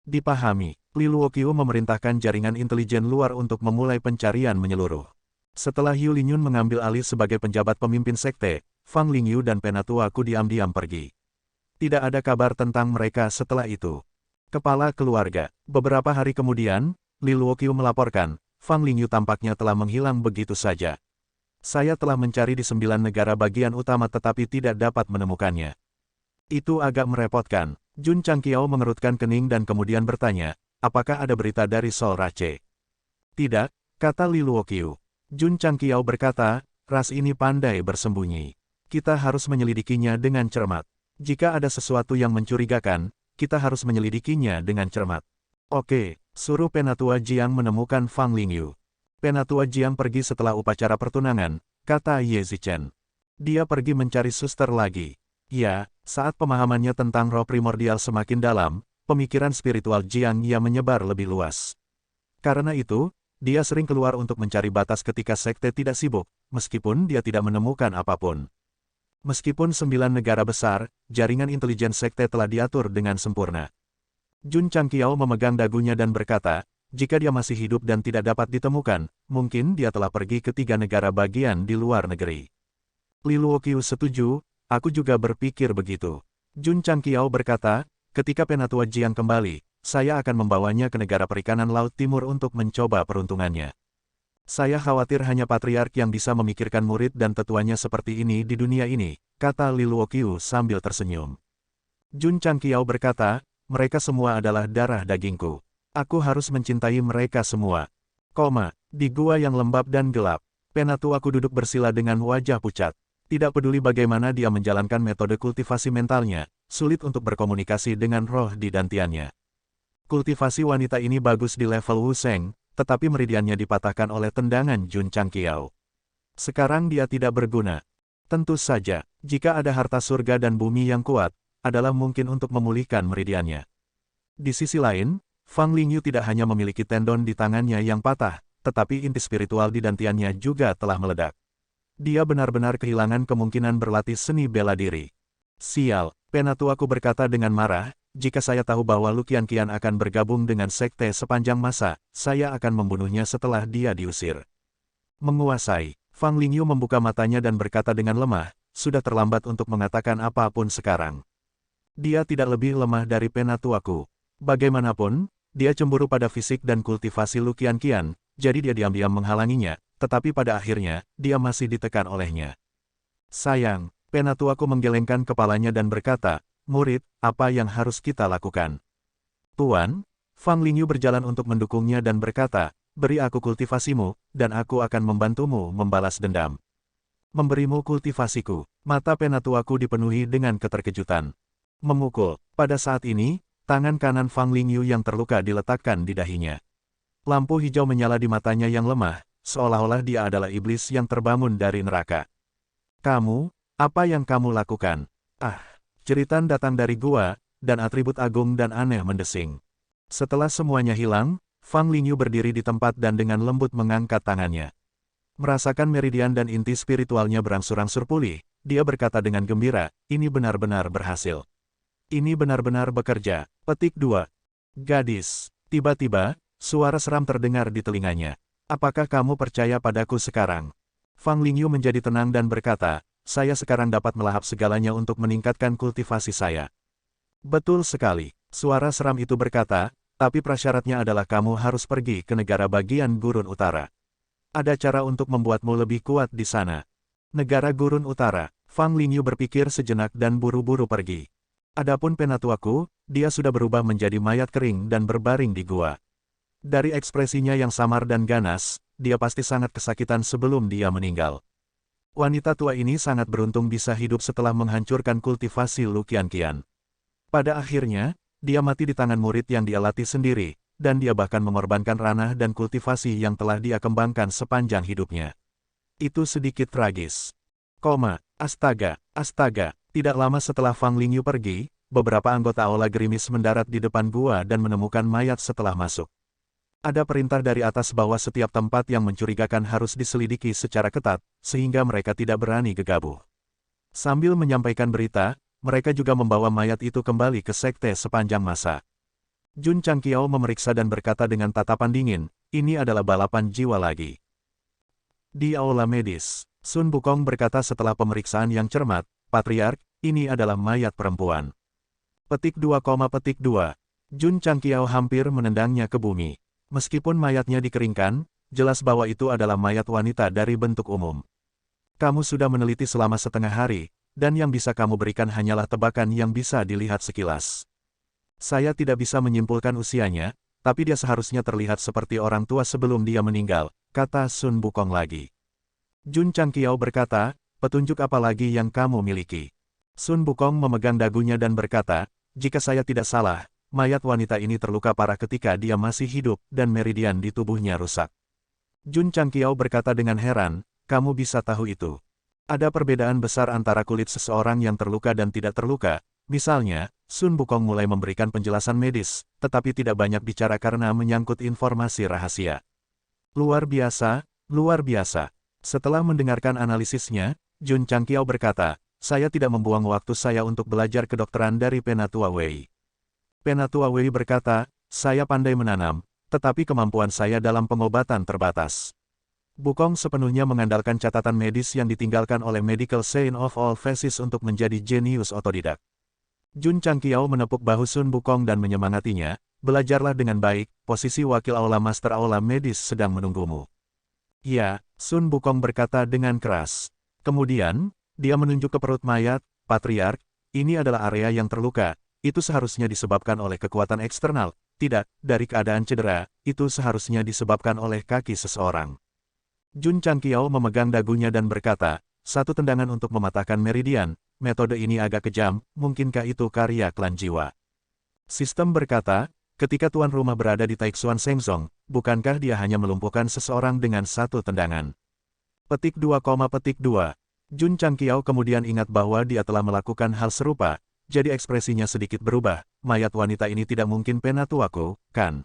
Dipahami, Li Luoqiu memerintahkan jaringan intelijen luar untuk memulai pencarian menyeluruh. Setelah Yu Linyun mengambil alih sebagai penjabat pemimpin sekte, Fang Lingyu dan Penatuaku diam-diam pergi. Tidak ada kabar tentang mereka setelah itu. Kepala keluarga, beberapa hari kemudian, Li Luoqiu melaporkan, Fang Lingyu tampaknya telah menghilang begitu saja. Saya telah mencari di 9 negara bagian utama tetapi tidak dapat menemukannya. Itu agak merepotkan. Jun Changqiao mengerutkan kening dan kemudian bertanya, apakah ada berita dari Sol Rache? Tidak, kata Li Luoqiu. Jun Changqiao berkata, ras ini pandai bersembunyi. Kita harus menyelidikinya dengan cermat. Jika ada sesuatu yang mencurigakan, kita harus menyelidikinya dengan cermat. Oke, suruh Penatua Jiang menemukan Fang Lingyu. Penatua Jiang pergi setelah upacara pertunangan, kata Ye Zichen. Dia pergi mencari suster lagi. Ya, saat pemahamannya tentang roh primordial semakin dalam, pemikiran spiritual Jiang Ye menyebar lebih luas. Karena itu, dia sering keluar untuk mencari batas ketika sekte tidak sibuk, meskipun dia tidak menemukan apapun. Meskipun 9 negara besar, jaringan intelijen sekte telah diatur dengan sempurna. Jun Changqiao memegang dagunya dan berkata, jika dia masih hidup dan tidak dapat ditemukan, mungkin dia telah pergi ke 3 negara bagian di luar negeri. Li Luoqiu setuju, aku juga berpikir begitu. Jun Changqiao berkata, ketika Penatua Jiang kembali, saya akan membawanya ke negara perikanan Laut Timur untuk mencoba peruntungannya. Saya khawatir hanya patriark yang bisa memikirkan murid dan tetuanya seperti ini di dunia ini, kata Li Luoqiu sambil tersenyum. Jun Changqiao berkata, mereka semua adalah darah dagingku. Aku harus mencintai mereka semua. Di gua yang lembab dan gelap, Penatuaku duduk bersila dengan wajah pucat. Tidak peduli bagaimana dia menjalankan metode kultivasi mentalnya, sulit untuk berkomunikasi dengan roh di dantiannya. Kultivasi wanita ini bagus di level Wu Sheng, tetapi meridiannya dipatahkan oleh tendangan Jun Changqiao. Sekarang dia tidak berguna. Tentu saja, jika ada harta surga dan bumi yang kuat, adalah mungkin untuk memulihkan meridiannya. Di sisi lain, Fang Lingyu tidak hanya memiliki tendon di tangannya yang patah, tetapi inti spiritual di dantiannya juga telah meledak. Dia benar-benar kehilangan kemungkinan berlatih seni bela diri. Sial, Penatuaku berkata dengan marah, jika saya tahu bahwa Lu Qianqian akan bergabung dengan sekte sepanjang masa, saya akan membunuhnya setelah dia diusir. Menguasai, Fang Lingyu membuka matanya dan berkata dengan lemah, sudah terlambat untuk mengatakan apapun sekarang. Dia tidak lebih lemah dari Penatuaku. Bagaimanapun, dia cemburu pada fisik dan kultivasi Lu Qianqian, jadi dia diam-diam menghalanginya, tetapi pada akhirnya, dia masih ditekan olehnya. Sayang, Penatuaku menggelengkan kepalanya dan berkata, murid, apa yang harus kita lakukan? Tuan, Fang Lingyu berjalan untuk mendukungnya dan berkata, beri aku kultivasimu, dan aku akan membantumu membalas dendam. Memberimu kultivasiku, mata Penatuaku dipenuhi dengan keterkejutan. Memukul, pada saat ini, tangan kanan Fang Lingyu yang terluka diletakkan di dahinya. Lampu hijau menyala di matanya yang lemah, seolah-olah dia adalah iblis yang terbangun dari neraka. Kamu, apa yang kamu lakukan? Jeritan datang dari gua, dan atribut agung dan aneh mendesing. Setelah semuanya hilang, Fang Lingyu berdiri di tempat dan dengan lembut mengangkat tangannya. Merasakan meridian dan inti spiritualnya berangsur-angsur pulih, dia berkata dengan gembira, ini benar-benar berhasil. Ini benar-benar bekerja. Petik 2. Gadis. Tiba-tiba, suara seram terdengar di telinganya. Apakah kamu percaya padaku sekarang? Fang Lingyu menjadi tenang dan berkata, saya sekarang dapat melahap segalanya untuk meningkatkan kultivasi saya. Betul sekali, suara seram itu berkata, tapi prasyaratnya adalah kamu harus pergi ke negara bagian Gurun Utara. Ada cara untuk membuatmu lebih kuat di sana. Negara Gurun Utara, Fang Lingyu berpikir sejenak dan buru-buru pergi. Adapun penatuaku, dia sudah berubah menjadi mayat kering dan berbaring di gua. Dari ekspresinya yang samar dan ganas, dia pasti sangat kesakitan sebelum dia meninggal. Wanita tua ini sangat beruntung bisa hidup setelah menghancurkan kultivasi Lu Qianqian. Pada akhirnya, dia mati di tangan murid yang dia latih sendiri, dan dia bahkan mengorbankan ranah dan kultivasi yang telah dia kembangkan sepanjang hidupnya. Itu sedikit tragis. Astaga, tidak lama setelah Fang Lingyu pergi, beberapa anggota Aula Gerimis mendarat di depan gua dan menemukan mayat setelah masuk. Ada perintah dari atas bahwa setiap tempat yang mencurigakan harus diselidiki secara ketat, sehingga mereka tidak berani gegabah. Sambil menyampaikan berita, mereka juga membawa mayat itu kembali ke sekte sepanjang masa. Jun Changqiao memeriksa dan berkata dengan tatapan dingin, ini adalah balapan jiwa lagi. Di aula medis, Sun Wukong berkata setelah pemeriksaan yang cermat, Patriark, ini adalah mayat perempuan. Petik 2, Jun Changqiao hampir menendangnya ke bumi. Meskipun mayatnya dikeringkan, jelas bahwa itu adalah mayat wanita dari bentuk umum. Kamu sudah meneliti selama setengah hari, dan yang bisa kamu berikan hanyalah tebakan yang bisa dilihat sekilas. Saya tidak bisa menyimpulkan usianya, tapi dia seharusnya terlihat seperti orang tua sebelum dia meninggal, kata Sun Wukong lagi. Jun Changqiao berkata, petunjuk apa lagi yang kamu miliki? Sun Wukong memegang dagunya dan berkata, jika saya tidak salah, mayat wanita ini terluka parah ketika dia masih hidup dan meridian di tubuhnya rusak. Jun Changqiao berkata dengan heran, kamu bisa tahu itu. Ada perbedaan besar antara kulit seseorang yang terluka dan tidak terluka. Misalnya, Sun Wukong mulai memberikan penjelasan medis, tetapi tidak banyak bicara karena menyangkut informasi rahasia. Luar biasa. Setelah mendengarkan analisisnya, Jun Changqiao berkata, saya tidak membuang waktu saya untuk belajar kedokteran dari Penatua Wei. Penatua Wei berkata, saya pandai menanam, tetapi kemampuan saya dalam pengobatan terbatas. Wukong sepenuhnya mengandalkan catatan medis yang ditinggalkan oleh Medical Saint of All Faces untuk menjadi jenius otodidak. Jun Changqiao menepuk bahu Sun Wukong dan menyemangatinya, belajarlah dengan baik, posisi wakil aula master aula medis sedang menunggumu. Ya, Sun Wukong berkata dengan keras. Kemudian, dia menunjuk ke perut mayat, Patriark, ini adalah area yang terluka. Itu seharusnya disebabkan oleh kekuatan eksternal, tidak, dari keadaan cedera, itu seharusnya disebabkan oleh kaki seseorang. Jun Changqiao memegang dagunya dan berkata, satu tendangan untuk mematahkan meridian, metode ini agak kejam, mungkinkah itu karya klan jiwa? Sistem berkata, ketika tuan rumah berada di Taixuan Shengzong, bukankah dia hanya melumpuhkan seseorang dengan satu tendangan? Petik 2, Jun Changqiao kemudian ingat bahwa dia telah melakukan hal serupa, jadi ekspresinya sedikit berubah, mayat wanita ini tidak mungkin penatuaku, kan?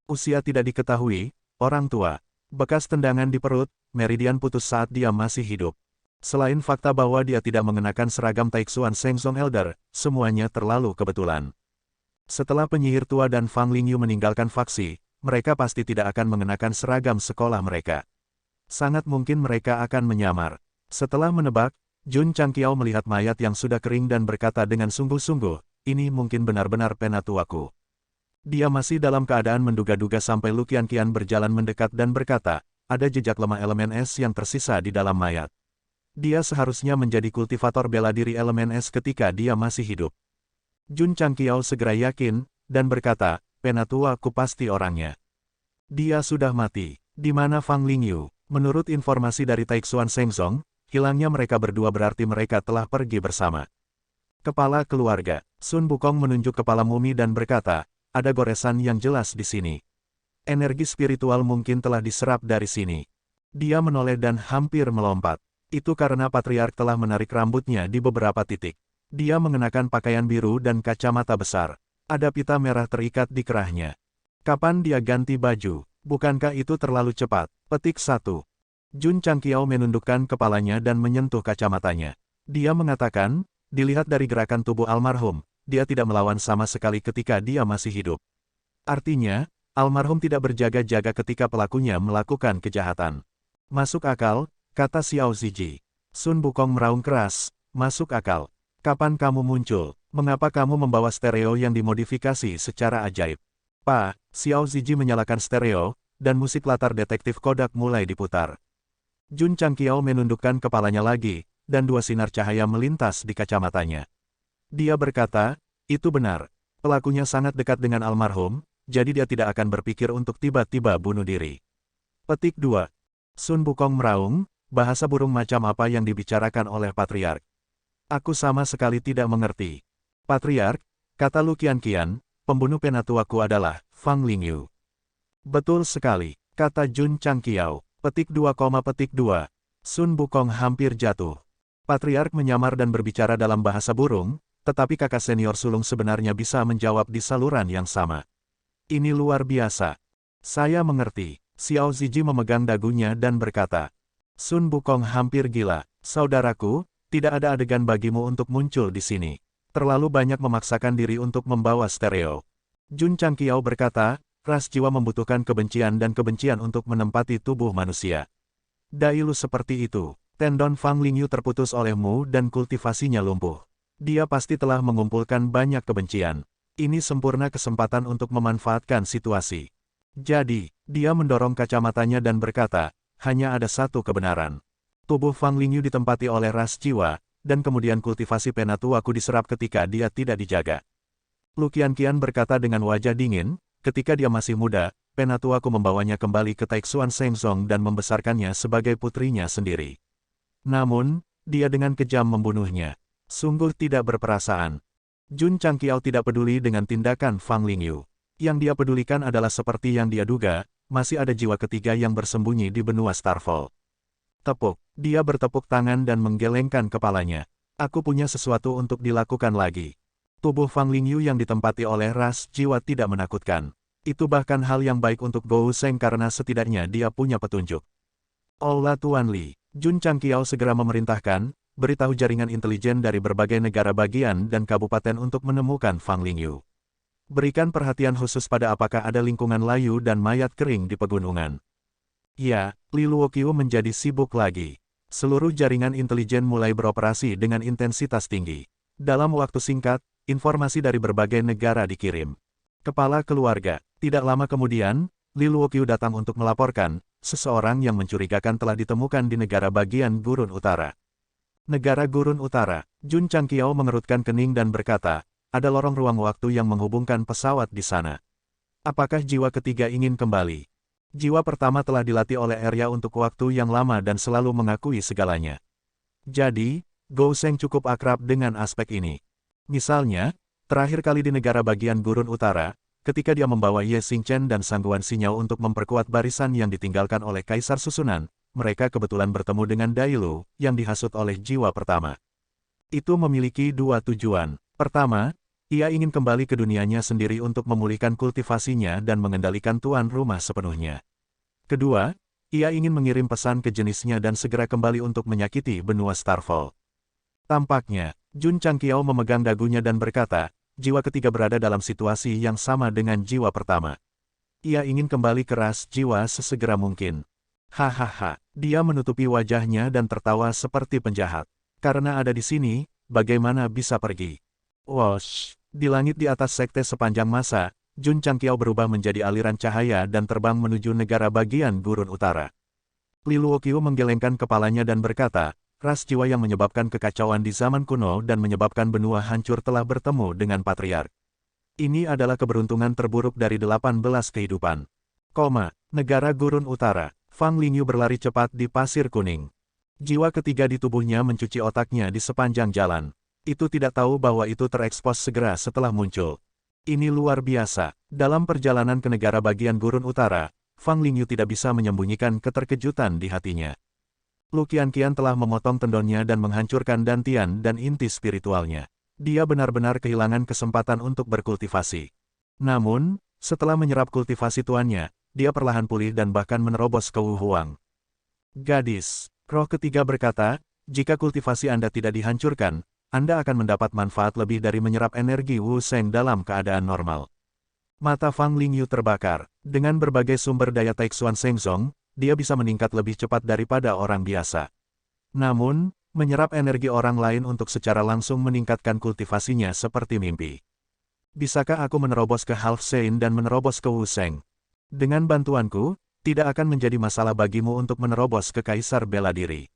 Usia tidak diketahui, orang tua, bekas tendangan di perut, meridian putus saat dia masih hidup. Selain fakta bahwa dia tidak mengenakan seragam Taixuan Shengzong Elder, semuanya terlalu kebetulan. Setelah penyihir tua dan Fang Lingyu meninggalkan faksi, mereka pasti tidak akan mengenakan seragam sekolah mereka. Sangat mungkin mereka akan menyamar. Setelah menebak, Jun Changqiao melihat mayat yang sudah kering dan berkata dengan sungguh-sungguh, ini mungkin benar-benar penatuaku. Dia masih dalam keadaan menduga-duga sampai Lu Qianqian berjalan mendekat dan berkata, ada jejak lemah elemen es yang tersisa di dalam mayat. Dia seharusnya menjadi kultivator bela diri elemen es ketika dia masih hidup. Jun Changqiao segera yakin, dan berkata, penatuaku pasti orangnya. Dia sudah mati. Di mana Fang Lingyu? Menurut informasi dari Taixuan Shengzong, hilangnya mereka berdua berarti mereka telah pergi bersama. Kepala keluarga, Sun Wukong menunjuk kepala mumi dan berkata, ada goresan yang jelas di sini. Energi spiritual mungkin telah diserap dari sini. Dia menoleh dan hampir melompat. Itu karena Patriark telah menarik rambutnya di beberapa titik. Dia mengenakan pakaian biru dan kacamata besar. Ada pita merah terikat di kerahnya. Kapan dia ganti baju? Bukankah itu terlalu cepat? Petik 1. Jun Changqiao menundukkan kepalanya dan menyentuh kacamatanya. Dia mengatakan, dilihat dari gerakan tubuh almarhum, dia tidak melawan sama sekali ketika dia masih hidup. Artinya, Almarhum tidak berjaga-jaga ketika pelakunya melakukan kejahatan. Masuk akal, kata Xiao Ziji. Sun Wukong meraung keras, masuk akal. Kapan kamu muncul? Mengapa kamu membawa stereo yang dimodifikasi secara ajaib? Pak, Xiao Ziji menyalakan stereo, dan musik latar detektif Kodak mulai diputar. Jun Changqiao menundukkan kepalanya lagi, dan dua sinar cahaya melintas di kacamatanya. Dia berkata, itu benar. Pelakunya sangat dekat dengan almarhum, jadi dia tidak akan berpikir untuk tiba-tiba bunuh diri. Petik 2. Sun Wukong meraung, bahasa burung macam apa yang dibicarakan oleh Patriark? Aku sama sekali tidak mengerti. Patriark, kata Lu Qianqian, pembunuh penatuaku adalah Fang Lingyu. Betul sekali, kata Jun Changqiao. Petik 2, petik 2. Sun Wukong hampir jatuh. Patriark menyamar dan berbicara dalam bahasa burung, tetapi kakak senior sulung sebenarnya bisa menjawab di saluran yang sama. Ini luar biasa. Saya mengerti. Xiao Ziji memegang dagunya dan berkata, Sun Wukong hampir gila. Saudaraku, tidak ada adegan bagimu untuk muncul di sini. Terlalu banyak memaksakan diri untuk membawa stereo. Jun Changqiao berkata, ras jiwa membutuhkan kebencian dan kebencian untuk menempati tubuh manusia. Dailu seperti itu. Tendon Fang Lingyu terputus olehmu dan kultivasinya lumpuh. Dia pasti telah mengumpulkan banyak kebencian. Ini sempurna kesempatan untuk memanfaatkan situasi. Jadi, dia mendorong kacamatanya dan berkata, hanya ada satu kebenaran. Tubuh Fang Lingyu ditempati oleh ras jiwa, dan kemudian kultivasi penatuaku diserap ketika dia tidak dijaga. Lu Qianqian berkata dengan wajah dingin, ketika dia masih muda, penatuaku membawanya kembali ke Taixuan Shengzong dan membesarkannya sebagai putrinya sendiri. Namun, dia dengan kejam membunuhnya. Sungguh tidak berperasaan. Jun Changqiao tidak peduli dengan tindakan Fang Lingyu. Yang dia pedulikan adalah seperti yang dia duga, masih ada jiwa ketiga yang bersembunyi di benua Starfall. Tepuk, dia bertepuk tangan dan menggelengkan kepalanya. Aku punya sesuatu untuk dilakukan lagi. Tubuh Fang Lingyu yang ditempati oleh ras jiwa tidak menakutkan. Itu bahkan hal yang baik untuk Gou Sheng karena setidaknya dia punya petunjuk. Olah Tuan Li, Jun Changqiao segera memerintahkan, beritahu jaringan intelijen dari berbagai negara bagian dan kabupaten untuk menemukan Fang Lingyu. Berikan perhatian khusus pada apakah ada lingkungan layu dan mayat kering di pegunungan. Ya, Li Luoqiu menjadi sibuk lagi. Seluruh jaringan intelijen mulai beroperasi dengan intensitas tinggi. Dalam waktu singkat, informasi dari berbagai negara dikirim. Kepala keluarga. Tidak lama kemudian, Li Luoqiu datang untuk melaporkan, seseorang yang mencurigakan telah ditemukan di negara bagian Gurun Utara. Negara Gurun Utara. Jun Changqiao mengerutkan kening dan berkata, ada lorong ruang waktu yang menghubungkan pesawat di sana. Apakah jiwa ketiga ingin kembali? Jiwa pertama telah dilatih oleh Arya untuk waktu yang lama dan selalu mengakui segalanya. Jadi, Gou Sheng cukup akrab dengan aspek ini. Misalnya, terakhir kali di negara bagian Gurun Utara, ketika dia membawa Ye Xingchen dan Sangguan Sinyao untuk memperkuat barisan yang ditinggalkan oleh Kaisar Susunan, mereka kebetulan bertemu dengan Dailu, yang dihasut oleh jiwa pertama. Itu memiliki dua tujuan. Pertama, ia ingin kembali ke dunianya sendiri untuk memulihkan kultivasinya dan mengendalikan tuan rumah sepenuhnya. Kedua, ia ingin mengirim pesan ke jenisnya dan segera kembali untuk menyakiti benua Starfall. Tampaknya, Jun Changqiao memegang dagunya dan berkata, jiwa ketiga berada dalam situasi yang sama dengan jiwa pertama. Ia ingin kembali ke ras jiwa sesegera mungkin. Hahaha, dia menutupi wajahnya dan tertawa seperti penjahat. Karena ada di sini, bagaimana bisa pergi? Wosh! Di langit di atas sekte sepanjang masa, Jun Changqiao berubah menjadi aliran cahaya dan terbang menuju negara bagian Gurun Utara. Li Luoqiu menggelengkan kepalanya dan berkata, ras jiwa yang menyebabkan kekacauan di zaman kuno dan menyebabkan benua hancur telah bertemu dengan Patriark. Ini adalah keberuntungan terburuk dari 18 kehidupan. Negara Gurun Utara. Fang Lingyu berlari cepat di pasir kuning. Jiwa ketiga di tubuhnya mencuci otaknya di sepanjang jalan. Itu tidak tahu bahwa itu terekspos segera setelah muncul. Ini luar biasa. Dalam perjalanan ke negara bagian Gurun Utara, Fang Lingyu tidak bisa menyembunyikan keterkejutan di hatinya. Lu Qianqian telah memotong tendonnya dan menghancurkan dantian dan inti spiritualnya. Dia benar-benar kehilangan kesempatan untuk berkultivasi. Namun, setelah menyerap kultivasi tuannya, dia perlahan pulih dan bahkan menerobos ke Wu Huang. Gadis, roh ketiga berkata, jika kultivasi Anda tidak dihancurkan, Anda akan mendapat manfaat lebih dari menyerap energi Wu Sheng dalam keadaan normal. Mata Fang Lingyu terbakar. Dengan berbagai sumber daya Taixuan Shengzong, dia bisa meningkat lebih cepat daripada orang biasa. Namun, menyerap energi orang lain untuk secara langsung meningkatkan kultivasinya seperti mimpi. Bisakah aku menerobos ke Half Saint dan menerobos ke Wu Sheng? Dengan bantuanku, tidak akan menjadi masalah bagimu untuk menerobos ke Kaisar Bela Diri.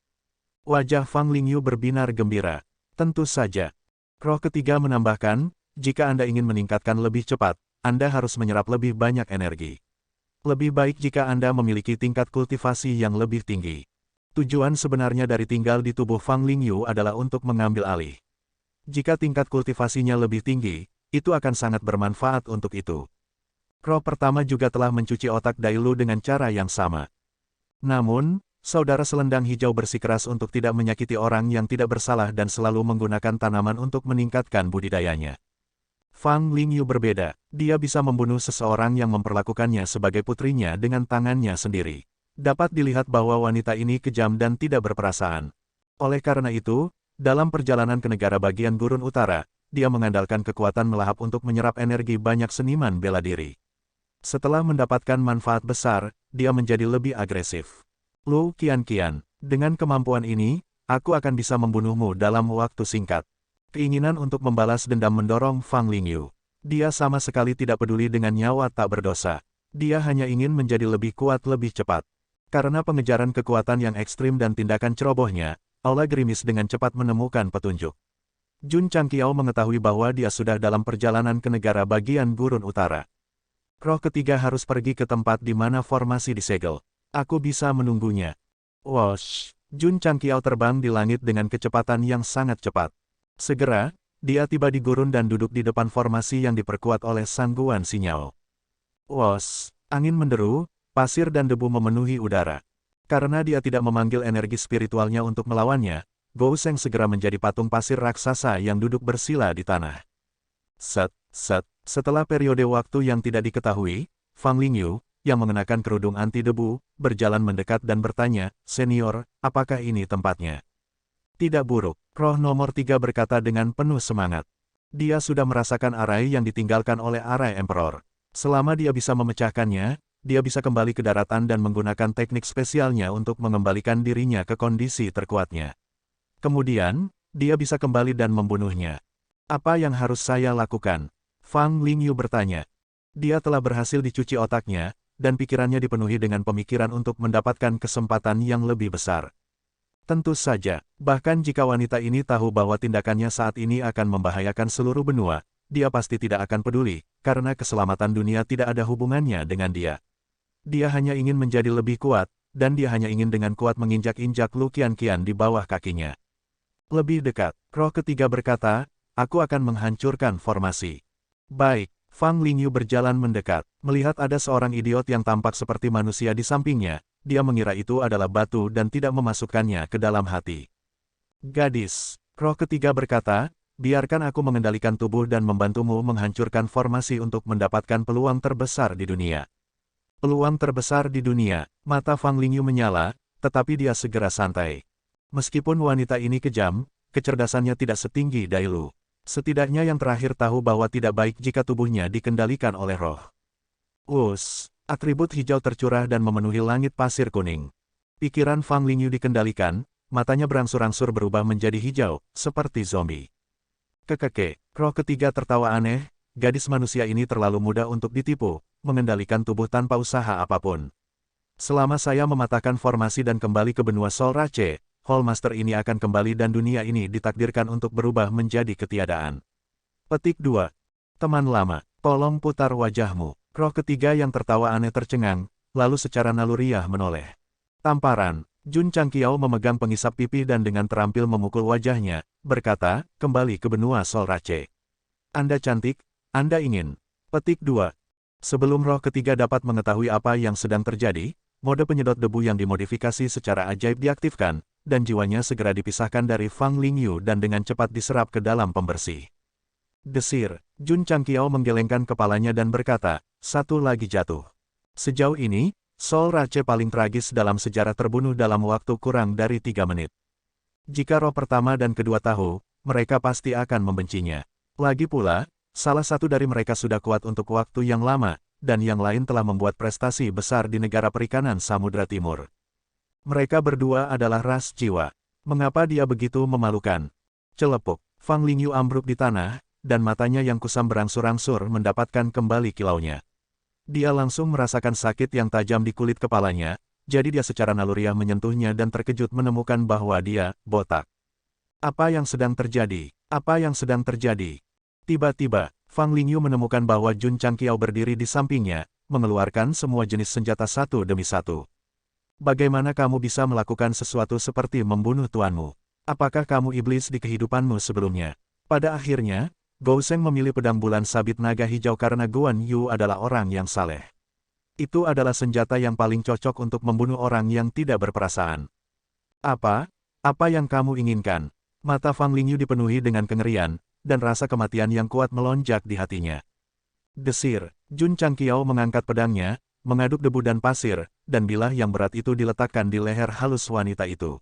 Wajah Fang Lingyu berbinar gembira. Tentu saja. Roh ketiga menambahkan, jika Anda ingin meningkatkan lebih cepat, Anda harus menyerap lebih banyak energi. Lebih baik jika Anda memiliki tingkat kultivasi yang lebih tinggi. Tujuan sebenarnya dari tinggal di tubuh Fang Lingyu adalah untuk mengambil alih. Jika tingkat kultivasinya lebih tinggi, itu akan sangat bermanfaat untuk itu. Roh pertama juga telah mencuci otak Dailu dengan cara yang sama. Namun, saudara selendang hijau bersikeras untuk tidak menyakiti orang yang tidak bersalah dan selalu menggunakan tanaman untuk meningkatkan budidayanya. Fang Lingyu berbeda, dia bisa membunuh seseorang yang memperlakukannya sebagai putrinya dengan tangannya sendiri. Dapat dilihat bahwa wanita ini kejam dan tidak berperasaan. Oleh karena itu, dalam perjalanan ke negara bagian Gurun Utara, dia mengandalkan kekuatan melahap untuk menyerap energi banyak seniman bela diri. Setelah mendapatkan manfaat besar, dia menjadi lebih agresif. Lu Qianqian, dengan kemampuan ini, aku akan bisa membunuhmu dalam waktu singkat. Keinginan untuk membalas dendam mendorong Fang Lingyu. Dia sama sekali tidak peduli dengan nyawa tak berdosa. Dia hanya ingin menjadi lebih kuat lebih cepat. Karena pengejaran kekuatan yang ekstrim dan tindakan cerobohnya, Aula Gerimis dengan cepat menemukan petunjuk. Jun Changqiao mengetahui bahwa dia sudah dalam perjalanan ke negara bagian Gurun Utara. Roh ketiga harus pergi ke tempat di mana formasi disegel. Aku bisa menunggunya. Wosh! Jun Changqiao terbang di langit dengan kecepatan yang sangat cepat. Segera, dia tiba di gurun dan duduk di depan formasi yang diperkuat oleh sangguan sinyal. Wos! Angin menderu, pasir dan debu memenuhi udara. Karena dia tidak memanggil energi spiritualnya untuk melawannya, Gou Sheng segera menjadi patung pasir raksasa yang duduk bersila di tanah. Set. Setelah periode waktu yang tidak diketahui, Fang Lingyu, yang mengenakan kerudung anti debu, berjalan mendekat dan bertanya, "Senior, apakah ini tempatnya?" Tidak buruk, roh nomor 3 berkata dengan penuh semangat. Dia sudah merasakan arai yang ditinggalkan oleh arai Emperor. Selama dia bisa memecahkannya, dia bisa kembali ke daratan dan menggunakan teknik spesialnya untuk mengembalikan dirinya ke kondisi terkuatnya. Kemudian, dia bisa kembali dan membunuhnya. Apa yang harus saya lakukan? Fang Lingyu bertanya. Dia telah berhasil dicuci otaknya, dan pikirannya dipenuhi dengan pemikiran untuk mendapatkan kesempatan yang lebih besar. Tentu saja, bahkan jika wanita ini tahu bahwa tindakannya saat ini akan membahayakan seluruh benua, dia pasti tidak akan peduli, karena keselamatan dunia tidak ada hubungannya dengan dia. Dia hanya ingin menjadi lebih kuat, dan dia hanya ingin dengan kuat menginjak-injak Lu Qianqian di bawah kakinya. Lebih dekat, roh ketiga berkata, "Aku akan menghancurkan formasi." Baik, Fang Lingyu berjalan mendekat, melihat ada seorang idiot yang tampak seperti manusia di sampingnya. Dia mengira itu adalah batu dan tidak memasukkannya ke dalam hati. Gadis, roh ketiga berkata, "Biarkan aku mengendalikan tubuh dan membantumu menghancurkan formasi untuk mendapatkan peluang terbesar di dunia." Peluang terbesar di dunia, mata Fang Lingyu menyala, tetapi dia segera santai. Meskipun wanita ini kejam, kecerdasannya tidak setinggi Dailu. Setidaknya yang terakhir tahu bahwa tidak baik jika tubuhnya dikendalikan oleh roh. Atribut hijau tercurah dan memenuhi langit pasir kuning. Pikiran Fang Lingyu dikendalikan, matanya berangsur-angsur berubah menjadi hijau, seperti zombie. Kekeke, roh ketiga tertawa aneh, gadis manusia ini terlalu mudah untuk ditipu, mengendalikan tubuh tanpa usaha apapun. Selama saya mematahkan formasi dan kembali ke benua Sol Rache, Hall Master ini akan kembali dan dunia ini ditakdirkan untuk berubah menjadi ketiadaan. Petik 2. Teman lama, tolong putar wajahmu. Roh ketiga yang tertawa aneh tercengang, lalu secara naluriah menoleh. Tamparan, Jun Changqiao memegang pengisap pipi dan dengan terampil memukul wajahnya, berkata, "Kembali ke benua Sol Rache. Anda cantik, Anda ingin." Petik 2. Sebelum roh ketiga dapat mengetahui apa yang sedang terjadi, mode penyedot debu yang dimodifikasi secara ajaib diaktifkan, dan jiwanya segera dipisahkan dari Fang Lingyu dan dengan cepat diserap ke dalam pembersih. Desir, Jun Changqiao menggelengkan kepalanya dan berkata, "Satu lagi jatuh." Sejauh ini, Sol Rache paling tragis dalam sejarah terbunuh dalam waktu kurang dari 3 menit. Jika roh pertama dan kedua tahu, mereka pasti akan membencinya. Lagi pula, Salah satu dari mereka sudah kuat untuk waktu yang lama, dan yang lain telah membuat prestasi besar di negara perikanan Samudra Timur. Mereka berdua adalah ras jiwa. Mengapa dia begitu memalukan? Celepuk, Fang Lingyu ambruk di tanah, dan matanya yang kusam berangsur-angsur mendapatkan kembali kilaunya. Dia langsung merasakan sakit yang tajam di kulit kepalanya, jadi dia secara naluriah menyentuhnya dan terkejut menemukan bahwa dia botak. Apa yang sedang terjadi? Apa yang sedang terjadi? Tiba-tiba, Fang Lingyu menemukan bahwa Jun Changqiao berdiri di sampingnya, mengeluarkan semua jenis senjata satu demi satu. Bagaimana kamu bisa melakukan sesuatu seperti membunuh tuanmu? Apakah kamu iblis di kehidupanmu sebelumnya? Pada akhirnya, Gou Sheng memilih pedang bulan sabit naga hijau karena Guan Yu adalah orang yang saleh. Itu adalah senjata yang paling cocok untuk membunuh orang yang tidak berperasaan. Apa? Apa yang kamu inginkan? Mata Fang Lingyu dipenuhi dengan kengerian, dan rasa kematian yang kuat melonjak di hatinya. Desir, Jun Changqiao mengangkat pedangnya, mengaduk debu dan pasir, dan bilah yang berat itu diletakkan di leher halus wanita itu.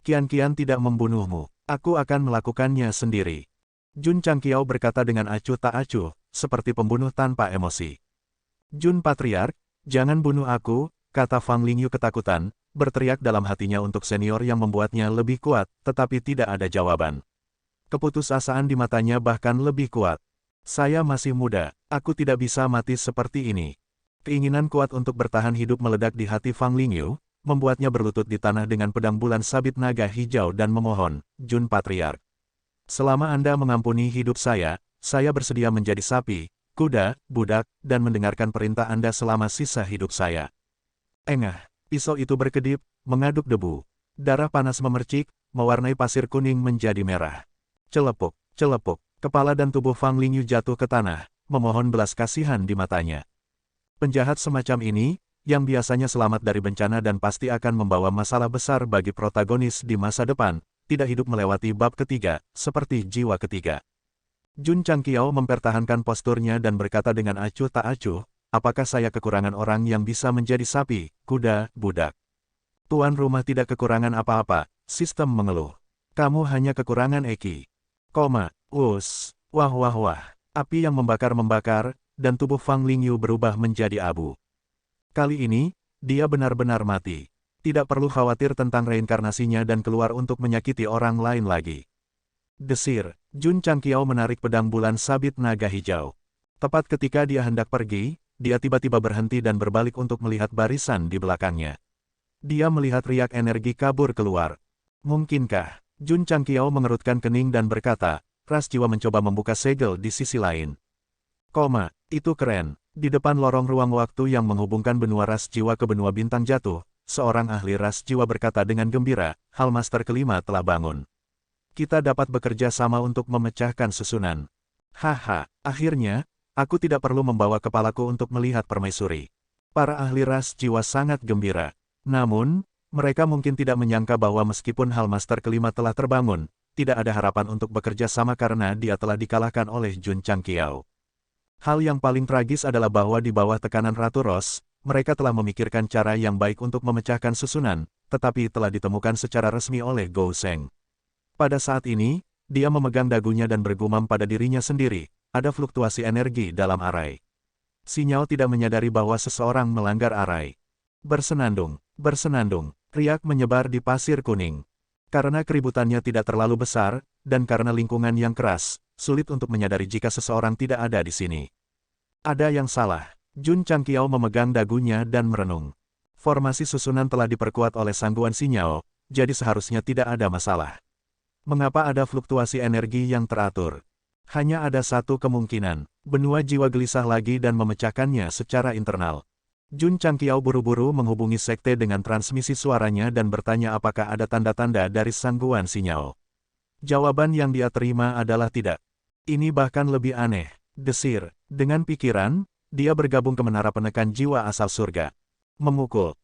Kian-kian tidak membunuhmu, aku akan melakukannya sendiri. Jun Changqiao berkata dengan acuh tak acuh, seperti pembunuh tanpa emosi. Jun Patriark, jangan bunuh aku, kata Fang Lingyu ketakutan, berteriak dalam hatinya untuk senior yang membuatnya lebih kuat, tetapi tidak ada jawaban. Keputusasaan di matanya bahkan lebih kuat. Saya masih muda, aku tidak bisa mati seperti ini. Keinginan kuat untuk bertahan hidup meledak di hati Fang Lingyu, membuatnya berlutut di tanah dengan pedang bulan sabit naga hijau dan memohon, Jun Patriark. Selama Anda mengampuni hidup saya bersedia menjadi sapi, kuda, budak, dan mendengarkan perintah Anda selama sisa hidup saya. Engah, pisau itu berkedip, mengaduk debu. Darah panas memercik, mewarnai pasir kuning menjadi merah. Celepuk, celepuk, kepala dan tubuh Fang Lingyu jatuh ke tanah, memohon belas kasihan di matanya. Penjahat semacam ini, yang biasanya selamat dari bencana dan pasti akan membawa masalah besar bagi protagonis di masa depan, tidak hidup melewati bab ketiga, seperti jiwa ketiga. Jun Changqiao mempertahankan posturnya dan berkata dengan acuh tak acuh, apakah saya kekurangan orang yang bisa menjadi sapi, kuda, budak? Tuan rumah tidak kekurangan apa-apa, sistem mengeluh. Kamu hanya kekurangan eki. Wah wah wah. Api yang membakar-membakar, dan tubuh Fang Lingyu berubah menjadi abu. Kali ini, dia benar-benar mati. Tidak perlu khawatir tentang reinkarnasinya dan keluar untuk menyakiti orang lain lagi. Desir, Jun Changqiao menarik pedang bulan sabit naga hijau. Tepat ketika dia hendak pergi, dia tiba-tiba berhenti dan berbalik untuk melihat barisan di belakangnya. Dia melihat riak energi kabur keluar. Mungkinkah? Jun Changqiao mengerutkan kening dan berkata, ras jiwa mencoba membuka segel di sisi lain. Itu keren. Di depan lorong ruang waktu yang menghubungkan benua ras jiwa ke benua bintang jatuh, seorang ahli ras jiwa berkata dengan gembira, Hal Master kelima telah bangun. Kita dapat bekerja sama untuk memecahkan susunan. Haha, akhirnya, aku tidak perlu membawa kepalaku untuk melihat permaisuri. Para ahli ras jiwa sangat gembira. Namun, mereka mungkin tidak menyangka bahwa meskipun Hal Master kelima telah terbangun, tidak ada harapan untuk bekerja sama karena dia telah dikalahkan oleh Jun Changqiao. Hal yang paling tragis adalah bahwa di bawah tekanan Ratu Ros, mereka telah memikirkan cara yang baik untuk memecahkan susunan, tetapi telah ditemukan secara resmi oleh Gou Sheng. Pada saat ini, dia memegang dagunya dan bergumam pada dirinya sendiri, ada fluktuasi energi dalam arai. Sinyal tidak menyadari bahwa seseorang melanggar arai. Bersenandung, riak menyebar di pasir kuning. Karena keributannya tidak terlalu besar, dan karena lingkungan yang keras, sulit untuk menyadari jika seseorang tidak ada di sini. Ada yang salah. Jun Changqiao memegang dagunya dan merenung. Formasi susunan telah diperkuat oleh sangguan sinyal, jadi seharusnya tidak ada masalah. Mengapa ada fluktuasi energi yang teratur? Hanya ada satu kemungkinan, benua jiwa gelisah lagi dan memecahkannya secara internal. Jun Changqiao buru-buru menghubungi sekte dengan transmisi suaranya dan bertanya apakah ada tanda-tanda dari sangguan sinyal. Jawaban yang dia terima adalah tidak. Ini bahkan lebih aneh. Desir, dengan pikiran, dia bergabung ke menara penekan jiwa asal surga. Memukul.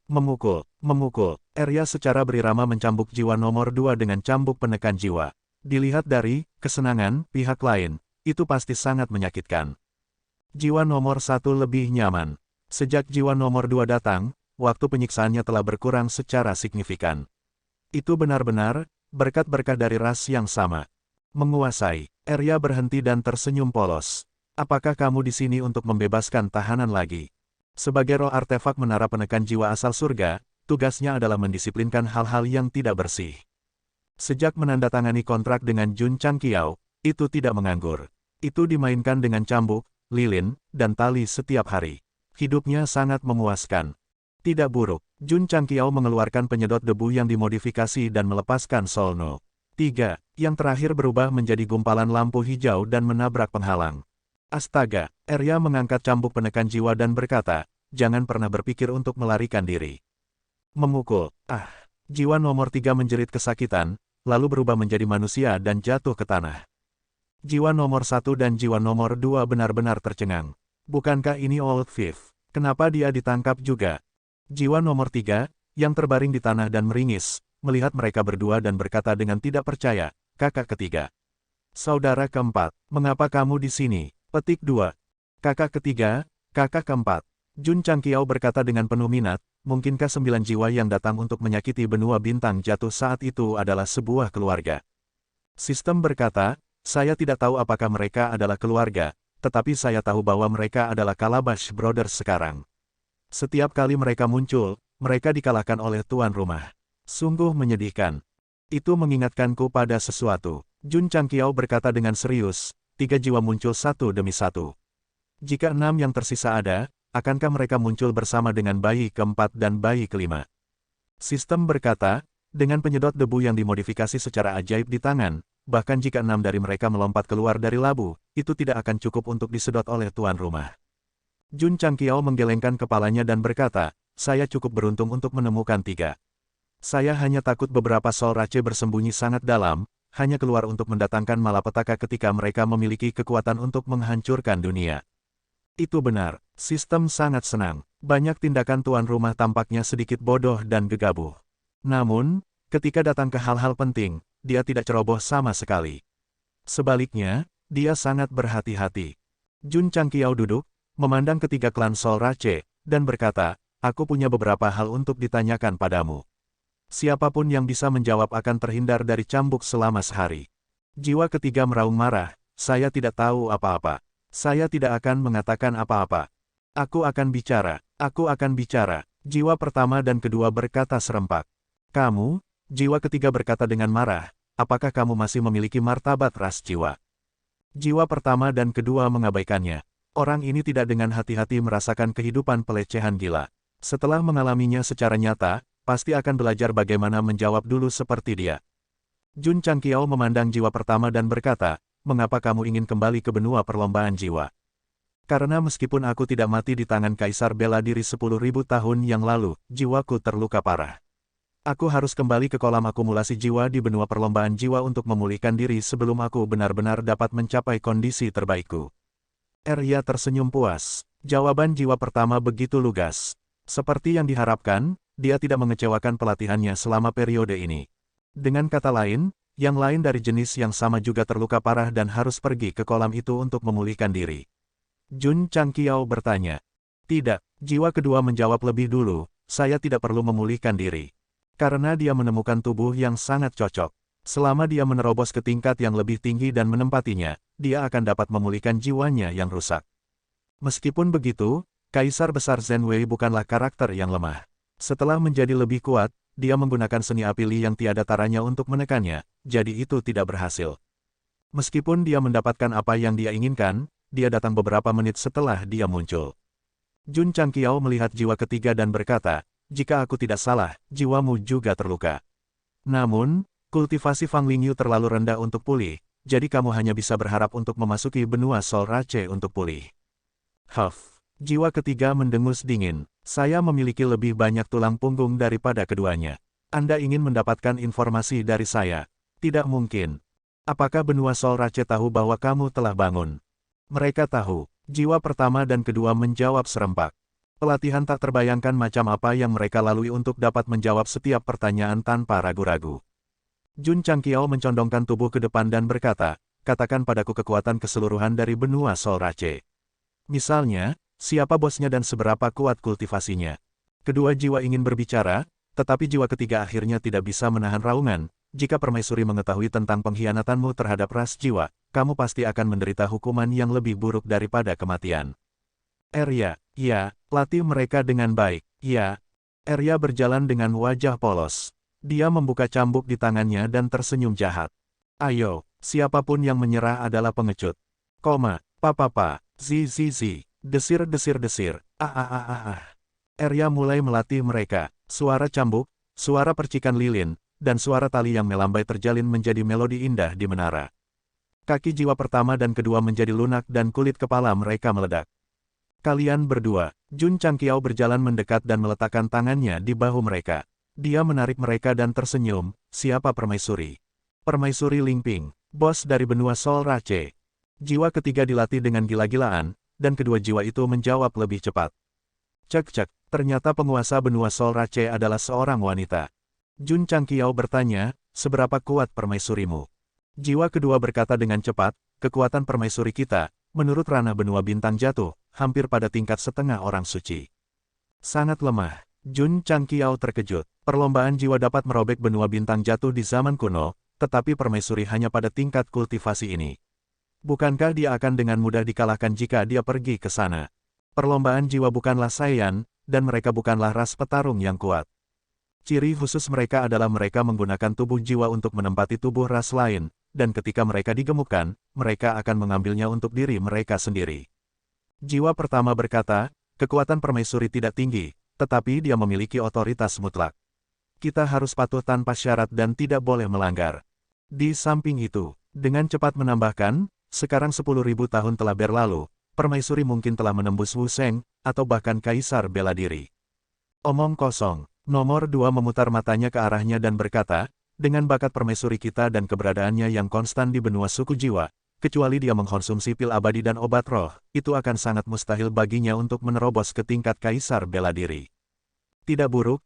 Arya secara berirama mencambuk jiwa nomor 2 dengan cambuk penekan jiwa. Dilihat dari kesenangan pihak lain, itu pasti sangat menyakitkan. Jiwa nomor 1 lebih nyaman. Sejak jiwa nomor 2 datang, waktu penyiksaannya telah berkurang secara signifikan. Itu benar-benar berkat-berkah dari ras yang sama. Menguasai. Arya berhenti dan tersenyum polos. Apakah kamu di sini untuk membebaskan tahanan lagi? Sebagai roh artefak menara penekan jiwa asal surga, tugasnya adalah mendisiplinkan hal-hal yang tidak bersih. Sejak menandatangani kontrak dengan Jun Changqiao, itu tidak menganggur. Itu dimainkan dengan cambuk, lilin, dan tali setiap hari. Hidupnya sangat memuaskan. Tidak buruk. Jun Changqiao mengeluarkan penyedot debu yang dimodifikasi dan melepaskan Solno. 3. Yang terakhir berubah menjadi gumpalan lampu hijau dan menabrak penghalang. Astaga, Arya mengangkat cambuk penekan jiwa dan berkata, jangan pernah berpikir untuk melarikan diri. Memukul. Jiwa nomor 3 menjerit kesakitan, lalu berubah menjadi manusia dan jatuh ke tanah. Jiwa nomor 1 dan jiwa nomor 2 benar-benar tercengang. Bukankah ini Old Fifth? Kenapa dia ditangkap juga? Jiwa nomor 3, yang terbaring di tanah dan meringis, melihat mereka berdua dan berkata dengan tidak percaya, kakak ketiga. Saudara keempat, mengapa kamu di sini? Petik 2. Kakak ketiga, kakak keempat. Jun Changqiao berkata dengan penuh minat, mungkinkah 9 jiwa yang datang untuk menyakiti benua bintang jatuh saat itu adalah sebuah keluarga? Sistem berkata, saya tidak tahu apakah mereka adalah keluarga, tetapi saya tahu bahwa mereka adalah Calabash Brothers sekarang. Setiap kali mereka muncul, mereka dikalahkan oleh tuan rumah. Sungguh menyedihkan. Itu mengingatkanku pada sesuatu. Jun Changqiao berkata dengan serius, 3 jiwa muncul satu demi satu. Jika 6 yang tersisa ada, akankah mereka muncul bersama dengan bayi keempat dan bayi kelima? Sistem berkata, dengan penyedot debu yang dimodifikasi secara ajaib di tangan, bahkan jika 6 dari mereka melompat keluar dari labu, itu tidak akan cukup untuk disedot oleh tuan rumah. Jun Changqiao menggelengkan kepalanya dan berkata, saya cukup beruntung untuk menemukan 3. Saya hanya takut beberapa Soul Rache bersembunyi sangat dalam, hanya keluar untuk mendatangkan malapetaka ketika mereka memiliki kekuatan untuk menghancurkan dunia. Itu benar, sistem sangat senang. Banyak tindakan tuan rumah tampaknya sedikit bodoh dan gegabah. Namun, ketika datang ke hal-hal penting, dia tidak ceroboh sama sekali. Sebaliknya, dia sangat berhati-hati. Jun Changqiao duduk, memandang ketiga klan Soul Rache, dan berkata, aku punya beberapa hal untuk ditanyakan padamu. Siapapun yang bisa menjawab akan terhindar dari cambuk selama sehari. Jiwa ketiga meraung marah, saya tidak tahu apa-apa. Saya tidak akan mengatakan apa-apa. Aku akan bicara, aku akan bicara. Jiwa pertama dan kedua berkata serempak. Kamu, jiwa ketiga berkata dengan marah, apakah kamu masih memiliki martabat ras jiwa? Jiwa pertama dan kedua mengabaikannya. Orang ini tidak dengan hati-hati merasakan kehidupan pelecehan gila. Setelah mengalaminya secara nyata, pasti akan belajar bagaimana menjawab dulu seperti dia. Jun Changqiao memandang jiwa pertama dan berkata, mengapa kamu ingin kembali ke benua perlombaan jiwa? Karena meskipun aku tidak mati di tangan Kaisar bela diri 10.000 tahun yang lalu, jiwaku terluka parah. Aku harus kembali ke kolam akumulasi jiwa di benua perlombaan jiwa untuk memulihkan diri sebelum aku benar-benar dapat mencapai kondisi terbaikku. Arya tersenyum puas. Jawaban jiwa pertama begitu lugas. Seperti yang diharapkan, dia tidak mengecewakan pelatihannya selama periode ini. Dengan kata lain, yang lain dari jenis yang sama juga terluka parah dan harus pergi ke kolam itu untuk memulihkan diri. Jun Changqiao bertanya. Tidak, jiwa kedua menjawab lebih dulu, saya tidak perlu memulihkan diri. Karena dia menemukan tubuh yang sangat cocok. Selama dia menerobos ke tingkat yang lebih tinggi dan menempatinya, dia akan dapat memulihkan jiwanya yang rusak. Meskipun begitu, Kaisar Besar Zhen Wei bukanlah karakter yang lemah. Setelah menjadi lebih kuat, dia menggunakan seni api Li yang tiada taranya untuk menekannya, jadi itu tidak berhasil. Meskipun dia mendapatkan apa yang dia inginkan, dia datang beberapa menit setelah dia muncul. Jun Changqiao melihat jiwa ketiga dan berkata, jika aku tidak salah, jiwamu juga terluka. Namun, kultivasi Fang Lingyu terlalu rendah untuk pulih, jadi kamu hanya bisa berharap untuk memasuki benua Soul Rache untuk pulih. Huff. Jiwa ketiga mendengus dingin. Saya memiliki lebih banyak tulang punggung daripada keduanya. Anda ingin mendapatkan informasi dari saya? Tidak mungkin. Apakah benua Soul Rache tahu bahwa kamu telah bangun? Mereka tahu. Jiwa pertama dan kedua menjawab serempak. Pelatihan tak terbayangkan macam apa yang mereka lalui untuk dapat menjawab setiap pertanyaan tanpa ragu-ragu. Jun Changqiao mencondongkan tubuh ke depan dan berkata, katakan padaku kekuatan keseluruhan dari benua Soul Rache. Misalnya, siapa bosnya dan seberapa kuat kultivasinya. Kedua jiwa ingin berbicara, tetapi jiwa ketiga akhirnya tidak bisa menahan raungan, jika permaisuri mengetahui tentang pengkhianatanmu terhadap ras jiwa, kamu pasti akan menderita hukuman yang lebih buruk daripada kematian. Arya, ya, latih mereka dengan baik, ya. Arya berjalan dengan wajah polos. Dia membuka cambuk di tangannya dan tersenyum jahat. Ayo, siapapun yang menyerah adalah pengecut. Papa, zi, desir. Arya mulai melatih mereka. Suara cambuk, suara percikan lilin, dan suara tali yang melambai terjalin menjadi melodi indah di menara. Kaki jiwa pertama dan kedua menjadi lunak dan kulit kepala mereka meledak. Kalian berdua, Jun Changqiao berjalan mendekat dan meletakkan tangannya di bahu mereka. Dia menarik mereka dan tersenyum, siapa permaisuri? Permaisuri Lingping, bos dari benua Sol Rache. Jiwa ketiga dilatih dengan gila-gilaan, dan kedua jiwa itu menjawab lebih cepat. Cek, ternyata penguasa benua Sol Rache adalah seorang wanita. Jun Changqiao bertanya, seberapa kuat permaisurimu? Jiwa kedua berkata dengan cepat, kekuatan permaisuri kita, menurut ranah benua bintang jatuh, hampir pada tingkat setengah orang suci. Sangat lemah. Jun Changqiao terkejut. Perlombaan jiwa dapat merobek benua bintang jatuh di zaman kuno, tetapi permaisuri hanya pada tingkat kultivasi ini. Bukankah dia akan dengan mudah dikalahkan jika dia pergi ke sana? Perlombaan jiwa bukanlah Saiyan, dan mereka bukanlah ras petarung yang kuat. Ciri khusus mereka adalah mereka menggunakan tubuh jiwa untuk menempati tubuh ras lain, dan ketika mereka digemukkan, mereka akan mengambilnya untuk diri mereka sendiri. Jiwa pertama berkata, kekuatan permaisuri tidak tinggi, tetapi dia memiliki otoritas mutlak. Kita harus patuh tanpa syarat dan tidak boleh melanggar. Di samping itu, dengan cepat menambahkan, sekarang 10.000 tahun telah berlalu, permaisuri mungkin telah menembus Wu Sheng, atau bahkan kaisar bela diri. Omong kosong. Nomor 2 memutar matanya ke arahnya dan berkata, dengan bakat permaisuri kita dan keberadaannya yang konstan di benua suku jiwa, kecuali dia mengkonsumsi pil abadi dan obat roh, itu akan sangat mustahil baginya untuk menerobos ke tingkat kaisar bela diri. Tidak buruk.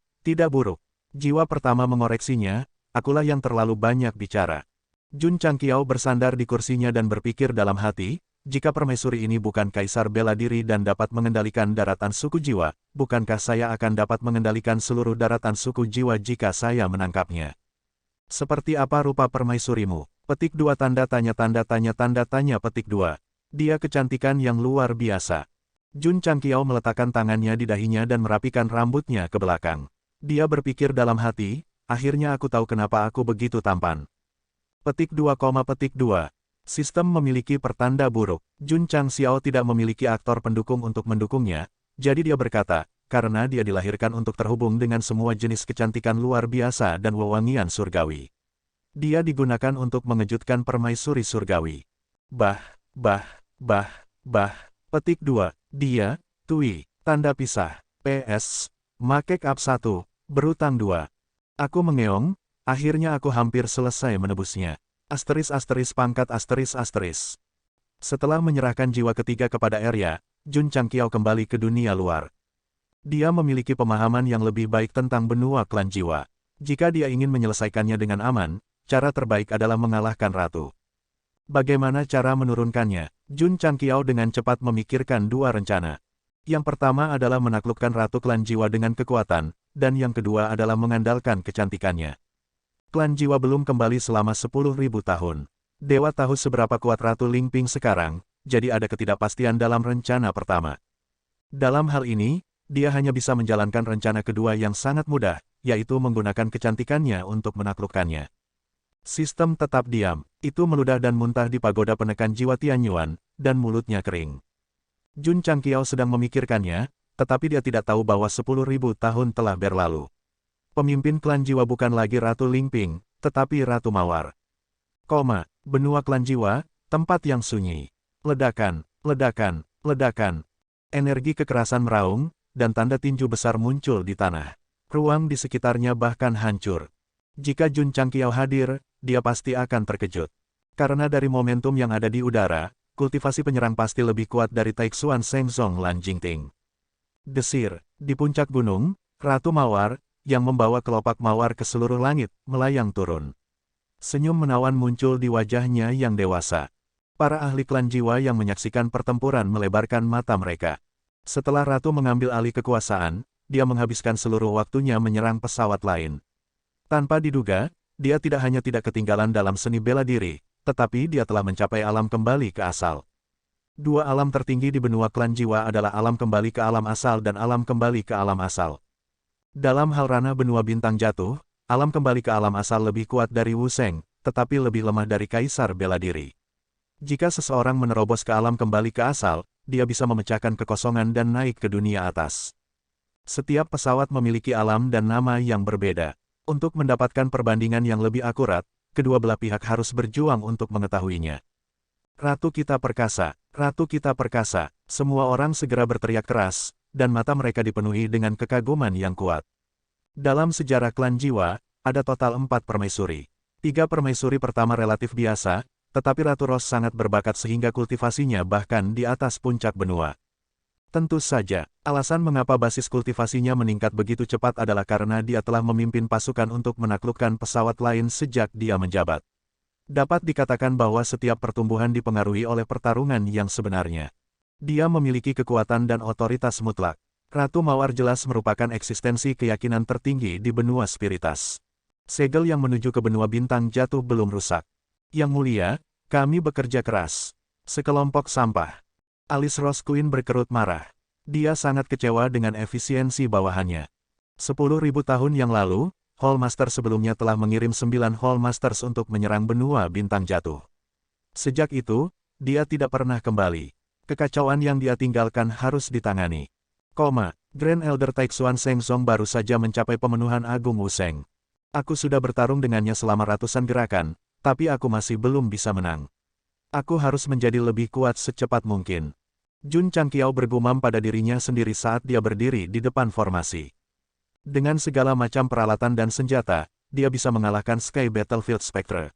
Jiwa pertama mengoreksinya, akulah yang terlalu banyak bicara. Jun Changqiao bersandar di kursinya dan berpikir dalam hati, jika permaisuri ini bukan kaisar bela diri dan dapat mengendalikan daratan suku jiwa, bukankah saya akan dapat mengendalikan seluruh daratan suku jiwa jika saya menangkapnya? Seperti apa rupa permaisurimu? Petik 2 tanda tanya petik 2. Dia kecantikan yang luar biasa. Jun Changqiao meletakkan tangannya di dahinya dan merapikan rambutnya ke belakang. Dia berpikir dalam hati, akhirnya aku tahu kenapa aku begitu tampan. Petik 2, petik 2. Sistem memiliki pertanda buruk. Jun Changqiao tidak memiliki aktor pendukung untuk mendukungnya, jadi dia berkata, karena dia dilahirkan untuk terhubung dengan semua jenis kecantikan luar biasa dan wewangian surgawi. Dia digunakan untuk mengejutkan permaisuri surgawi. Petik 2. Dia, Tui, tanda pisah. PS, Makek Up 1, berutang 2. Aku mengeong, akhirnya aku hampir selesai menebusnya. Pangkat. Setelah menyerahkan jiwa ketiga kepada Arya, Jun Changqiao kembali ke dunia luar. Dia memiliki pemahaman yang lebih baik tentang benua klan jiwa. Jika dia ingin menyelesaikannya dengan aman, cara terbaik adalah mengalahkan ratu. Bagaimana cara menurunkannya? Jun Changqiao dengan cepat memikirkan dua rencana. Yang pertama adalah menaklukkan ratu klan jiwa dengan kekuatan, dan yang kedua adalah mengandalkan kecantikannya. Klan jiwa belum kembali selama 10.000 tahun. Dewa tahu seberapa kuat Ratu Lingping sekarang, jadi ada ketidakpastian dalam rencana pertama. Dalam hal ini, dia hanya bisa menjalankan rencana kedua yang sangat mudah, yaitu menggunakan kecantikannya untuk menaklukkannya. Sistem tetap diam, itu meludah dan muntah di pagoda penekan jiwa Tianyuan, dan mulutnya kering. Jun Changqiao sedang memikirkannya, tetapi dia tidak tahu bahwa 10.000 tahun telah berlalu. Pemimpin klan jiwa bukan lagi Ratu Lingping, tetapi Ratu Mawar. Benua klan jiwa, tempat yang sunyi. Ledakan. Energi kekerasan meraung, dan tanda tinju besar muncul di tanah. Ruang di sekitarnya bahkan hancur. Jika Jun Changqiao hadir, dia pasti akan terkejut. Karena dari momentum yang ada di udara, kultivasi penyerang pasti lebih kuat dari Taixuan Shengzong Lan Jingting. Desir, di puncak gunung, Ratu Mawar, yang membawa kelopak mawar ke seluruh langit, melayang turun. Senyum menawan muncul di wajahnya yang dewasa. Para ahli klan jiwa yang menyaksikan pertempuran melebarkan mata mereka. Setelah Ratu mengambil alih kekuasaan, dia menghabiskan seluruh waktunya menyerang pesawat lain. Tanpa diduga, dia tidak hanya tidak ketinggalan dalam seni bela diri, tetapi dia telah mencapai alam kembali ke asal. Dua alam tertinggi di benua klan jiwa adalah alam kembali ke alam asal dan alam kembali ke alam asal. Dalam hal ranah benua bintang jatuh, alam kembali ke alam asal lebih kuat dari Wu Sheng, tetapi lebih lemah dari kaisar bela diri. Jika seseorang menerobos ke alam kembali ke asal, dia bisa memecahkan kekosongan dan naik ke dunia atas. Setiap pesawat memiliki alam dan nama yang berbeda. Untuk mendapatkan perbandingan yang lebih akurat, kedua belah pihak harus berjuang untuk mengetahuinya. Ratu kita perkasa, Ratu kita perkasa, semua orang segera berteriak keras, dan mata mereka dipenuhi dengan kekaguman yang kuat. Dalam sejarah klan jiwa, ada total 4 permaisuri. 3 permaisuri pertama relatif biasa, tetapi Ratu Rose sangat berbakat sehingga kultivasinya bahkan di atas puncak benua. Tentu saja, alasan mengapa basis kultivasinya meningkat begitu cepat adalah karena dia telah memimpin pasukan untuk menaklukkan pesawat lain sejak dia menjabat. Dapat dikatakan bahwa setiap pertumbuhan dipengaruhi oleh pertarungan yang sebenarnya. Dia memiliki kekuatan dan otoritas mutlak. Ratu Mawar jelas merupakan eksistensi keyakinan tertinggi di benua spiritas. Segel yang menuju ke benua bintang jatuh belum rusak. Yang mulia, kami bekerja keras. Sekelompok sampah. Alis Rose Queen berkerut marah. Dia sangat kecewa dengan efisiensi bawahannya. 10.000 tahun yang lalu, Hallmaster sebelumnya telah mengirim 9 Hallmasters untuk menyerang benua bintang jatuh. Sejak itu, dia tidak pernah kembali. Kekacauan yang dia tinggalkan harus ditangani. Grand Elder Taixuan Sheng Song baru saja mencapai pemenuhan agung Wu Sheng. Aku sudah bertarung dengannya selama ratusan gerakan, tapi aku masih belum bisa menang. Aku harus menjadi lebih kuat secepat mungkin. Jun Changqiao bergumam pada dirinya sendiri saat dia berdiri di depan formasi. Dengan segala macam peralatan dan senjata, dia bisa mengalahkan Sky Battlefield Spectre.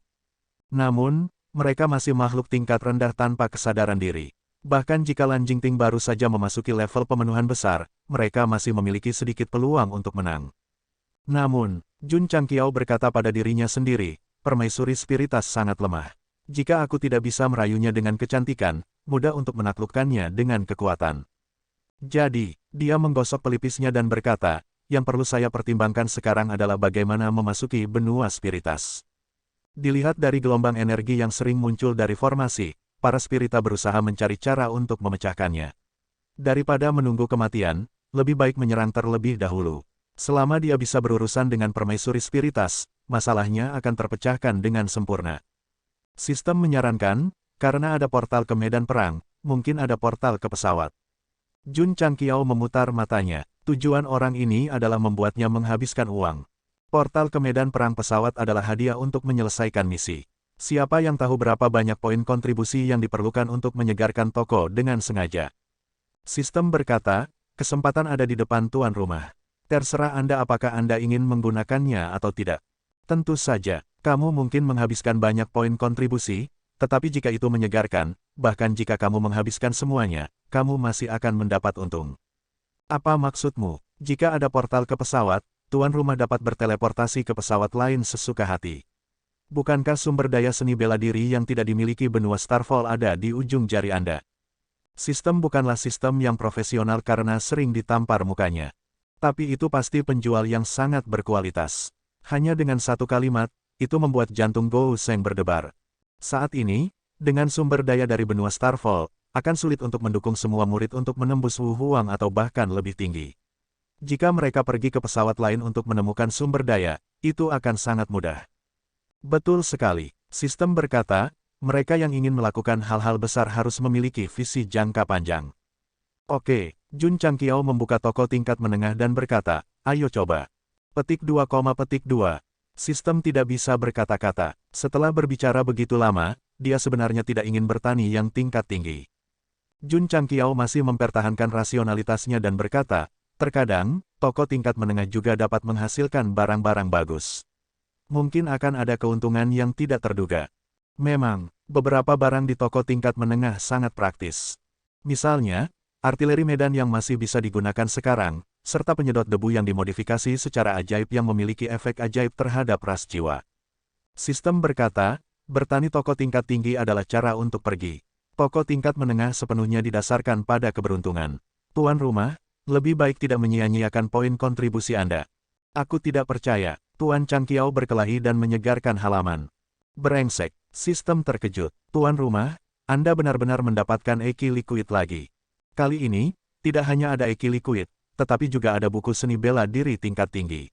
Namun, mereka masih makhluk tingkat rendah tanpa kesadaran diri. Bahkan jika Lan Jingting baru saja memasuki level pemenuhan besar, mereka masih memiliki sedikit peluang untuk menang. Namun, Jun Changqiao berkata pada dirinya sendiri, permaisuri spiritas sangat lemah. Jika aku tidak bisa merayunya dengan kecantikan, mudah untuk menaklukkannya dengan kekuatan. Jadi, dia menggosok pelipisnya dan berkata, yang perlu saya pertimbangkan sekarang adalah bagaimana memasuki benua spiritas. Dilihat dari gelombang energi yang sering muncul dari formasi, para spirita berusaha mencari cara untuk memecahkannya. Daripada menunggu kematian, lebih baik menyerang terlebih dahulu. Selama dia bisa berurusan dengan permaisuri spiritas, masalahnya akan terpecahkan dengan sempurna. Sistem menyarankan, karena ada portal ke medan perang, mungkin ada portal ke pesawat. Jun Changqiao memutar matanya. Tujuan orang ini adalah membuatnya menghabiskan uang. Portal ke medan perang pesawat adalah hadiah untuk menyelesaikan misi. Siapa yang tahu berapa banyak poin kontribusi yang diperlukan untuk menyegarkan toko dengan sengaja. Sistem berkata, kesempatan ada di depan tuan rumah. Terserah Anda apakah Anda ingin menggunakannya atau tidak. Tentu saja, kamu mungkin menghabiskan banyak poin kontribusi, tetapi jika itu menyegarkan, bahkan jika kamu menghabiskan semuanya, kamu masih akan mendapat untung. Apa maksudmu? Jika ada portal ke pesawat, tuan rumah dapat berteleportasi ke pesawat lain sesuka hati. Bukankah sumber daya seni bela diri yang tidak dimiliki benua Starfall ada di ujung jari Anda? Sistem bukanlah sistem yang profesional karena sering ditampar mukanya. Tapi itu pasti penjual yang sangat berkualitas. Hanya dengan satu kalimat, itu membuat jantung Gou Sheng berdebar. Saat ini, dengan sumber daya dari benua Starfall, akan sulit untuk mendukung semua murid untuk menembus Wu Huang atau bahkan lebih tinggi. Jika mereka pergi ke pesawat lain untuk menemukan sumber daya, itu akan sangat mudah. Betul sekali, sistem berkata, mereka yang ingin melakukan hal-hal besar harus memiliki visi jangka panjang. Oke, Jun Changqiao membuka toko tingkat menengah dan berkata, ayo coba. Petik 2, petik 2. Sistem tidak bisa berkata-kata. Setelah berbicara begitu lama, dia sebenarnya tidak ingin bertani yang tingkat tinggi. Jun Changqiao masih mempertahankan rasionalitasnya dan berkata, terkadang, toko tingkat menengah juga dapat menghasilkan barang-barang bagus. Mungkin akan ada keuntungan yang tidak terduga. Memang, beberapa barang di toko tingkat menengah sangat praktis. Misalnya, artileri medan yang masih bisa digunakan sekarang, serta penyedot debu yang dimodifikasi secara ajaib yang memiliki efek ajaib terhadap ras jiwa. Sistem berkata, bertani toko tingkat tinggi adalah cara untuk pergi. Toko tingkat menengah sepenuhnya didasarkan pada keberuntungan. Tuan rumah, lebih baik tidak menyia-nyiakan poin kontribusi Anda. Aku tidak percaya, Tuan Changqiao berkelahi dan menyegarkan halaman. Brengsek, sistem terkejut. Tuan rumah, Anda benar-benar mendapatkan Eki Liquid lagi. Kali ini, tidak hanya ada Eki Liquid, tetapi juga ada buku seni bela diri tingkat tinggi.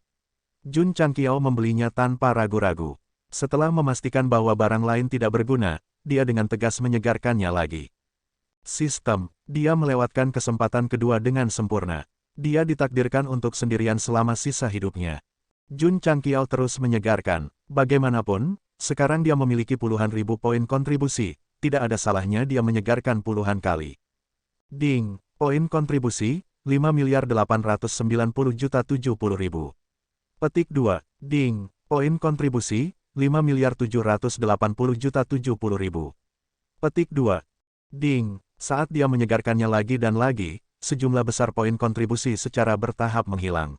Jun Changqiao membelinya tanpa ragu-ragu. Setelah memastikan bahwa barang lain tidak berguna, dia dengan tegas menyegarkannya lagi. Sistem, dia melewatkan kesempatan kedua dengan sempurna. Dia ditakdirkan untuk sendirian selama sisa hidupnya. Jun Changqiao terus menyegarkan. Bagaimanapun, sekarang dia memiliki puluhan ribu poin kontribusi, tidak ada salahnya dia menyegarkan puluhan kali. Ding, poin kontribusi, 5.890.070.000. Petik 2, ding, poin kontribusi, 5.780.070.000. Petik 2, ding. Saat dia menyegarkannya lagi dan lagi, sejumlah besar poin kontribusi secara bertahap menghilang.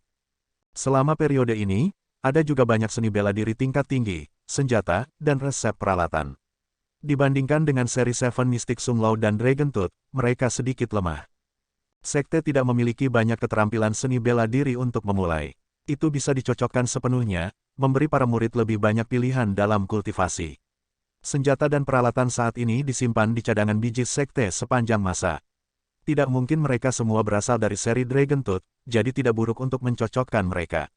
Selama periode ini, ada juga banyak seni bela diri tingkat tinggi, senjata, dan resep peralatan. Dibandingkan dengan seri Seven Mystic Sung Lao dan Dragon Tooth, mereka sedikit lemah. Sekte tidak memiliki banyak keterampilan seni bela diri untuk memulai. Itu bisa dicocokkan sepenuhnya, memberi para murid lebih banyak pilihan dalam kultivasi. Senjata dan peralatan saat ini disimpan di cadangan biji sekte sepanjang masa. Tidak mungkin mereka semua berasal dari seri Dragon Tooth, jadi tidak buruk untuk mencocokkan mereka.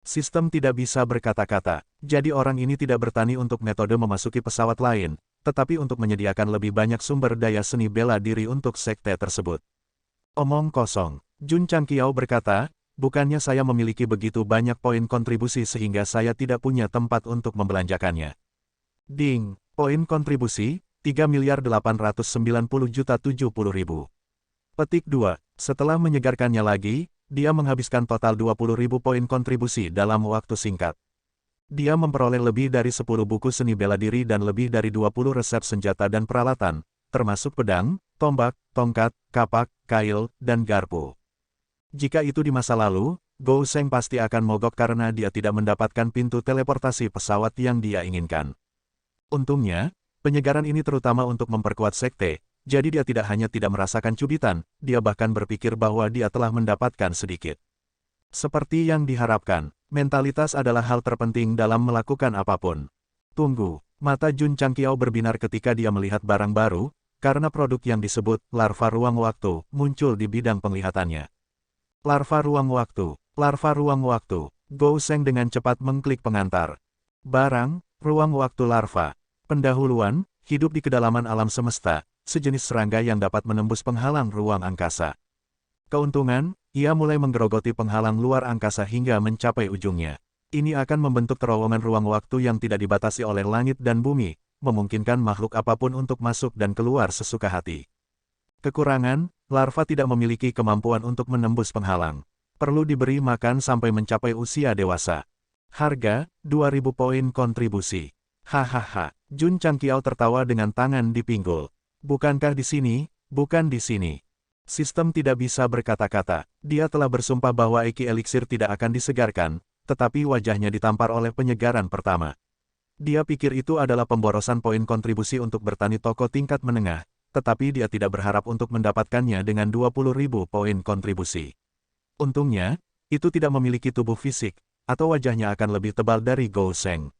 Sistem tidak bisa berkata-kata, jadi orang ini tidak bertani untuk metode memasuki pesawat lain, tetapi untuk menyediakan lebih banyak sumber daya seni bela diri untuk sekte tersebut. Omong kosong, Jun Changqiao berkata, bukannya saya memiliki begitu banyak poin kontribusi sehingga saya tidak punya tempat untuk membelanjakannya. Ding, poin kontribusi, 3.890.070.000. Petik 2, setelah menyegarkannya lagi, dia menghabiskan total 20.000 poin kontribusi dalam waktu singkat. Dia memperoleh lebih dari 10 buku seni bela diri dan lebih dari 20 resep senjata dan peralatan, termasuk pedang, tombak, tongkat, kapak, kail, dan garpu. Jika itu di masa lalu, Gou Sheng pasti akan mogok karena dia tidak mendapatkan pintu teleportasi pesawat yang dia inginkan. Untungnya, penyegaran ini terutama untuk memperkuat sekte, jadi dia tidak hanya tidak merasakan cubitan, dia bahkan berpikir bahwa dia telah mendapatkan sedikit. Seperti yang diharapkan, mentalitas adalah hal terpenting dalam melakukan apapun. Tunggu, mata Jun Changqiao berbinar ketika dia melihat barang baru, karena produk yang disebut larva ruang waktu muncul di bidang penglihatannya. Larva ruang waktu, larva ruang waktu. Gou Sheng dengan cepat mengklik pengantar. Barang, ruang waktu larva. Pendahuluan, hidup di kedalaman alam semesta, sejenis serangga yang dapat menembus penghalang ruang angkasa. Keuntungan, ia mulai menggerogoti penghalang luar angkasa hingga mencapai ujungnya. Ini akan membentuk terowongan ruang waktu yang tidak dibatasi oleh langit dan bumi, memungkinkan makhluk apapun untuk masuk dan keluar sesuka hati. Kekurangan, larva tidak memiliki kemampuan untuk menembus penghalang. Perlu diberi makan sampai mencapai usia dewasa. Harga, 2.000 poin kontribusi. Hahaha, Jun Changqiao tertawa dengan tangan di pinggul. Bukankah di sini, bukan di sini. Sistem tidak bisa berkata-kata. Dia telah bersumpah bahwa Eki Eliksir tidak akan disegarkan, tetapi wajahnya ditampar oleh penyegaran pertama. Dia pikir itu adalah pemborosan poin kontribusi untuk bertani toko tingkat menengah, tetapi dia tidak berharap untuk mendapatkannya dengan 20.000 poin kontribusi. Untungnya, itu tidak memiliki tubuh fisik, atau wajahnya akan lebih tebal dari Gou Sheng.